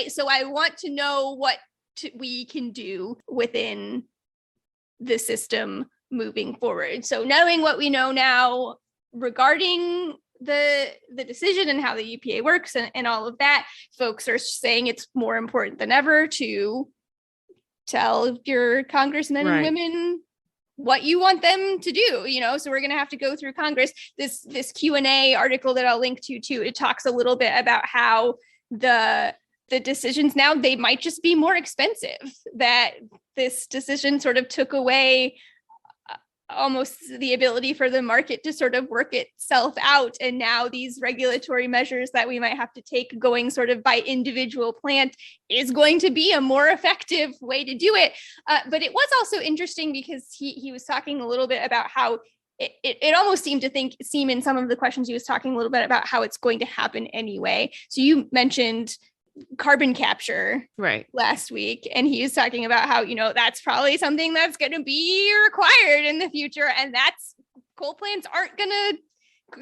So I want to know what we can do within the system moving forward. So knowing what we know now regarding the decision and how the EPA works and all of that, folks are saying it's more important than ever to tell your congressmen and women what you want them to do, so we're going to have to go through Congress. This Q&A article that I'll link to too, it talks a little bit about how the decisions now, they might just be more expensive, that this decision sort of took away almost the ability for the market to sort of work itself out. And now these regulatory measures that we might have to take going sort of by individual plant is going to be a more effective way to do it. But it was also interesting because he was talking a little bit about how it almost seem in some of the questions he was talking a little bit about how it's going to happen anyway. So you mentioned carbon capture last week, and he was talking about how that's probably something that's going to be required in the future, and that's coal plants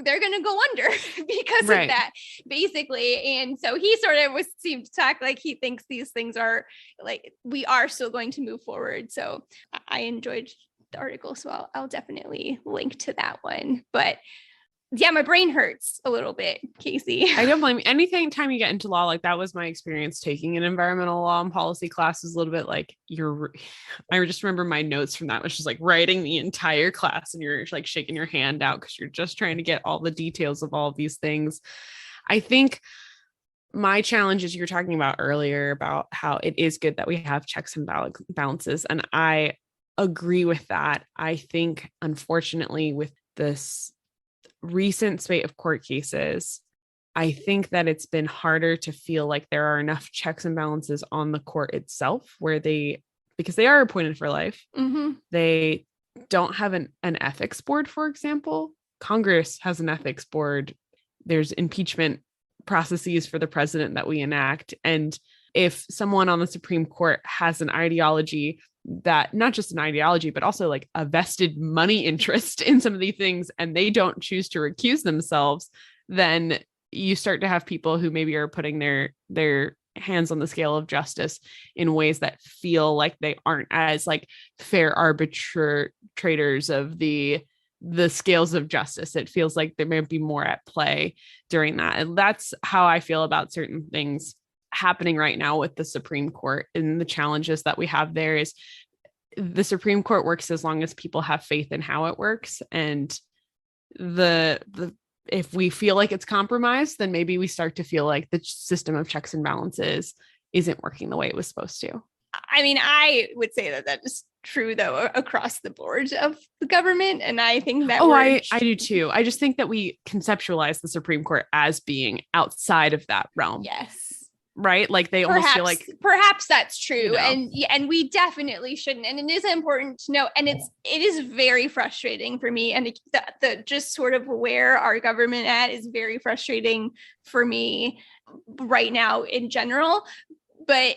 they're gonna go under because of that, basically. And so he sort of seemed to talk like he thinks these things are like we are still going to move forward. So I enjoyed the article, so I'll definitely link to that one. But yeah, my brain hurts a little bit, Casey. I don't blame you. Anything time you get into law, like that was my experience taking an environmental law and policy class, is a little bit like I just remember my notes from that was just like writing the entire class and you're like shaking your hand out because you're just trying to get all the details of all of these things. I think my challenge is, you were talking about earlier about how it is good that we have checks and balances. And I agree with that. I think, unfortunately, with this recent spate of court cases, I think that it's been harder to feel like there are enough checks and balances on the court itself, because they are appointed for life. They don't have an ethics board, for example. Congress has an ethics board. There's impeachment processes for the president that we enact. And if someone on the Supreme Court has an ideology that, not just an ideology, but also like a vested money interest in some of these things, and they don't choose to recuse themselves, then you start to have people who maybe are putting their hands on the scale of justice in ways that feel like they aren't as like fair arbitrators of the scales of justice. It feels like there may be more at play during that. And that's how I feel about certain things happening right now with the Supreme Court. And the challenges that we have there is the Supreme Court works as long as people have faith in how it works. And if we feel like it's compromised, then maybe we start to feel like the system of checks and balances isn't working the way it was supposed to. I mean, I would say that is true, though, across the board of the government. And I think that I do too. I just think that we conceptualize the Supreme Court as being outside of that realm. Yes. Right? Like they almost feel like perhaps that's true. And we definitely shouldn't. And it is important to know. And it is very frustrating for me. And the just sort of where our government at is very frustrating for me right now in general. But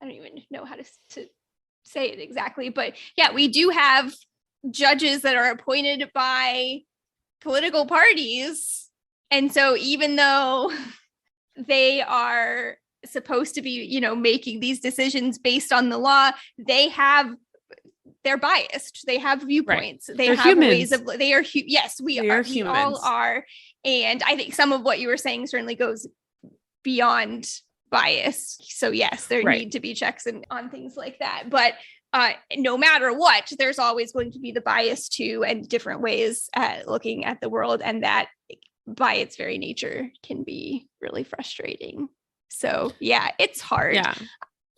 I don't even know how to say it exactly. But yeah, we do have judges that are appointed by political parties. And so even though they are supposed to be, making these decisions based on the law, they're biased. They have viewpoints. Right. They're have humans. Ways of, they are, yes, we all are. And I think some of what you were saying certainly goes beyond bias. So yes, there need to be checks on things like that. But no matter what, there's always going to be the bias too, and different ways at looking at the world. And that by its very nature can be really frustrating. So yeah, it's hard. Yeah.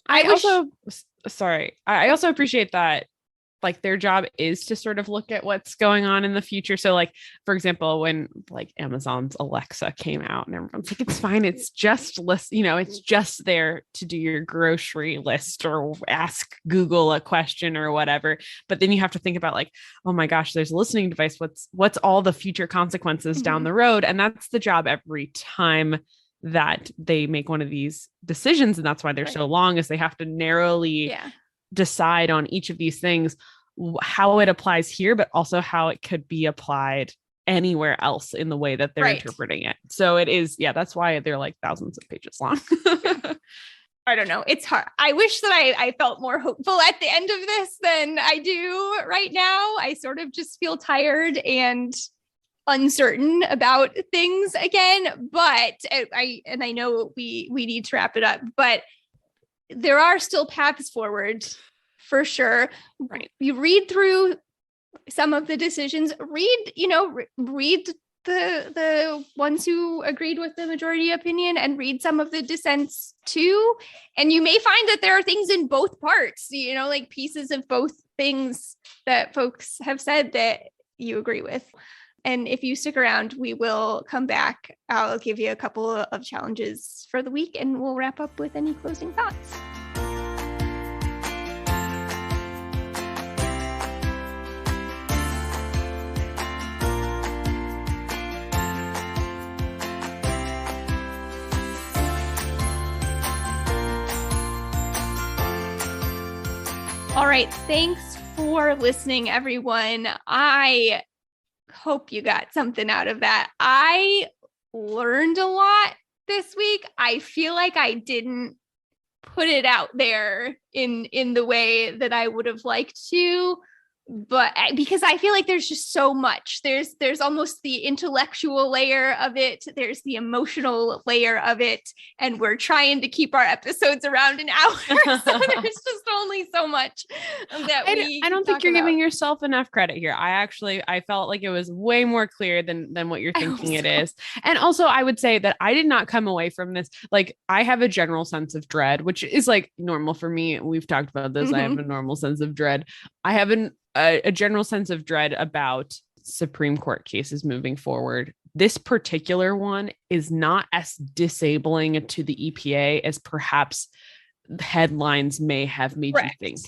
I also appreciate that, like, their job is to sort of look at what's going on in the future. So like, for example, when like Amazon's Alexa came out and everyone's like, it's fine. It's just it's just there to do your grocery list or ask Google a question or whatever. But then you have to think about like, oh my gosh, there's a listening device. What's all the future consequences down the road? And that's the job every time that they make one of these decisions. And that's why they're so long, is they have to narrowly decide on each of these things, how it applies here, but also how it could be applied anywhere else in the way that they're interpreting it. So it is, that's why they're like thousands of pages long. I don't know. It's hard. I wish that I felt more hopeful at the end of this than I do right now. I sort of just feel tired and uncertain about things again, but I know we need to wrap it up, but there are still paths forward for sure. Right. You read through some of the decisions, read the ones who agreed with the majority opinion, and read some of the dissents too. And you may find that there are things in both parts, like pieces of both things that folks have said that you agree with. And if you stick around, we will come back. I'll give you a couple of challenges for the week, and we'll wrap up with any closing thoughts. All right. Thanks for listening, everyone. I hope you got something out of that. I learned a lot this week. I feel like I didn't put it out there in the way that I would have liked to, but because I feel like there's just so much. There's almost the intellectual layer of it. There's the emotional layer of it. And we're trying to keep our episodes around an hour. So there's just only so much that I don't think you're giving yourself enough credit here. I felt like it was way more clear than what you're thinking it is. And also I would say that I did not come away from this. Like, I have a general sense of dread, which is like normal for me. We've talked about this. Mm-hmm. I have a normal sense of dread. I have a general sense of dread about Supreme Court cases moving forward. This particular one is not as disabling to the EPA as perhaps headlines may have made you think.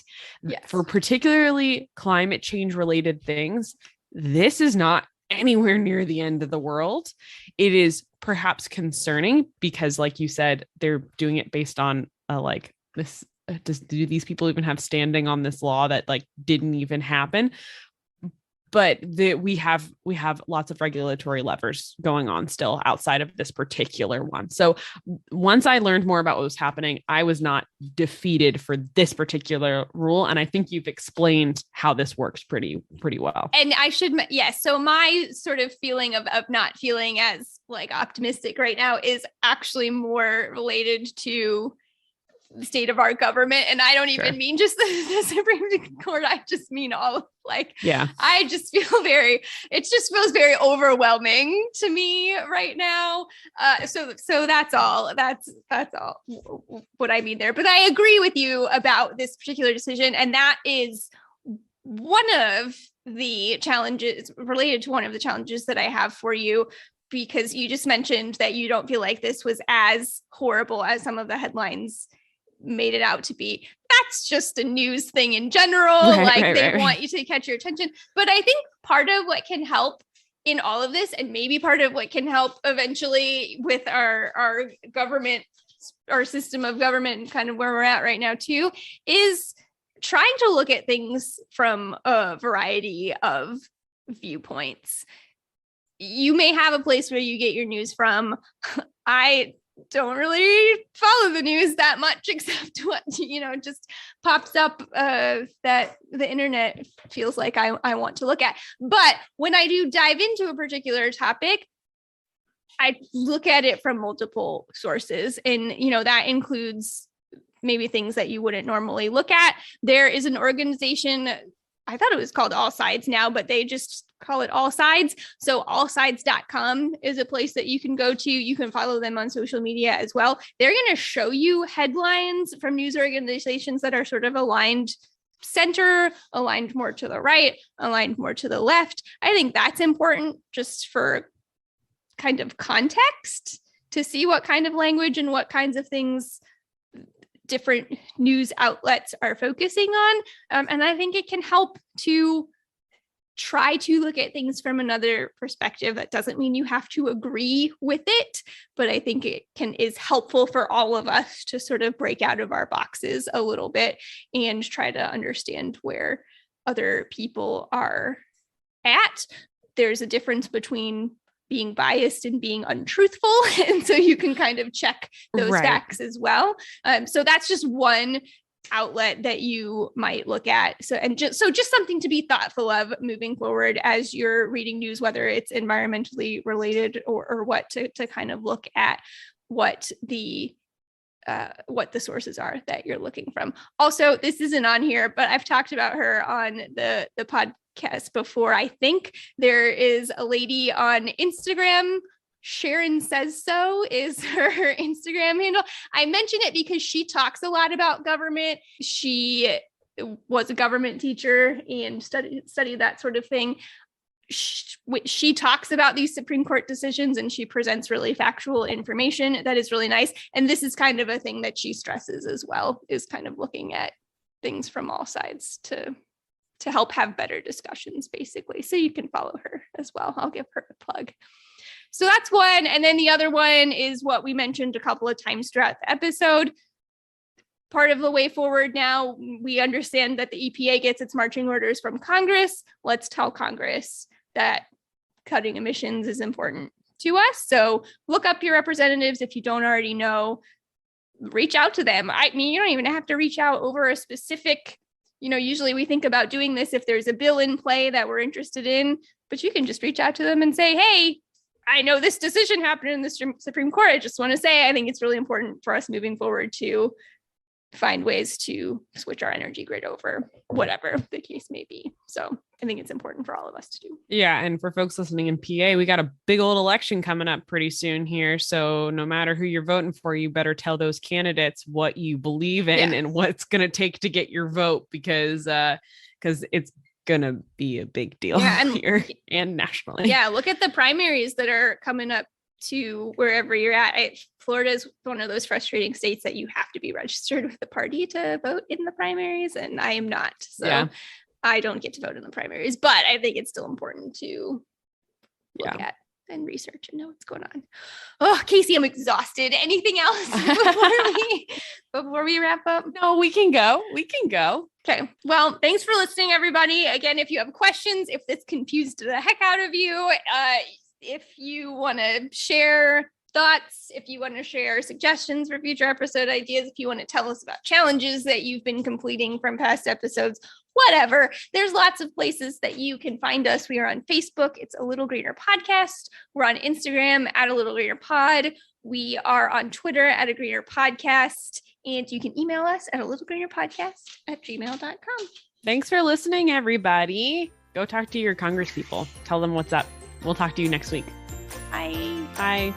Yes. For particularly climate change related things, this is not anywhere near the end of the world. It is perhaps concerning because, like you said, they're doing it based on this. Do these people even have standing on this law that like didn't even happen? But we have lots of regulatory levers going on still outside of this particular one. So once I learned more about what was happening, I was not defeated for this particular rule. And I think you've explained how this works pretty well. And I should, yes. So my sort of feeling of not feeling as like optimistic right now is actually more related to the state of our government. And I don't even mean just the Supreme Court. I just mean all I just feel it just feels very overwhelming to me right now. So that's all what I mean there. But I agree with you about this particular decision. And that is one of the challenges related to one of the challenges that I have for you, because you just mentioned that you don't feel like this was as horrible as some of the headlines made it out to be. That's just a news thing in general. They want you to catch your attention. But I think part of what can help in all of this, and maybe part of what can help eventually with our government, our system of government, kind of where we're at right now too, is trying to look at things from a variety of viewpoints. You may have a place where you get your news from. I don't really follow the news that much, except what, just pops up that the internet feels like I want to look at. But when I do dive into a particular topic, I look at it from multiple sources. And, that includes maybe things that you wouldn't normally look at. There is an organization, I thought it was called All Sides now, but they just call it All Sides. So allsides.com is a place that you can go to. You can follow them on social media as well. They're going to show you headlines from news organizations that are sort of aligned center, aligned more to the right, aligned more to the left. I think that's important just for kind of context to see what kind of language and what kinds of things different news outlets are focusing on. And I think it can help to try to look at things from another perspective. That doesn't mean you have to agree with it, but I think it is helpful for all of us to sort of break out of our boxes a little bit and try to understand where other people are at. There's a difference between being biased and being untruthful. And so you can kind of check those facts as well. So that's just one outlet that you might look at. So just something to be thoughtful of moving forward as you're reading news, whether it's environmentally related or what, to kind of look at what the sources are that you're looking from. Also, this isn't on here, but I've talked about her on the podcast before. I think there is a lady on Instagram, Sharon Says So is her Instagram handle. I mention it because she talks a lot about government. She was a government teacher and studied that sort of thing. She talks about these Supreme Court decisions and she presents really factual information that is really nice. And this is kind of a thing that she stresses as well, is kind of looking at things from all sides to help have better discussions, basically. So you can follow her as well. I'll give her a plug. So that's one. And then the other one is what we mentioned a couple of times throughout the episode. Part of the way forward now, we understand that the EPA gets its marching orders from Congress. Let's tell Congress that cutting emissions is important to us. So look up your representatives if you don't already know. Reach out to them. I mean, you don't even have to reach out over a specific, usually we think about doing this if there's a bill in play that we're interested in, but you can just reach out to them and say, hey, I know this decision happened in the Supreme Court. I just want to say, I think it's really important for us moving forward to find ways to switch our energy grid over, whatever the case may be. So I think it's important for all of us to do. Yeah. And for folks listening in PA, we got a big old election coming up pretty soon here. So no matter who you're voting for, you better tell those candidates what you believe in and what it's going to take to get your vote, because it's going to be a big deal here and nationally. Yeah. Look at the primaries that are coming up to wherever you're at. Florida is one of those frustrating states that you have to be registered with the party to vote in the primaries, and I am not. So I don't get to vote in the primaries, but I think it's still important to look at and research and know what's going on. Oh, Casey, I'm exhausted. Anything else before we wrap up? No, we can go. Okay. Well, thanks for listening, everybody. Again, if you have questions, if this confused the heck out of you, if you want to share thoughts, if you want to share suggestions for future episode ideas, if you want to tell us about challenges that you've been completing from past episodes, whatever, there's lots of places that you can find us. We are on Facebook. It's A Little Greener Podcast. We're on Instagram at A Little Greener Pod. We are on Twitter at A Greener Podcast. And you can email us at alittlegreenerpodcast@gmail.com. Thanks for listening, everybody. Go talk to your Congress people. Tell them what's up. We'll talk to you next week. Bye. Bye.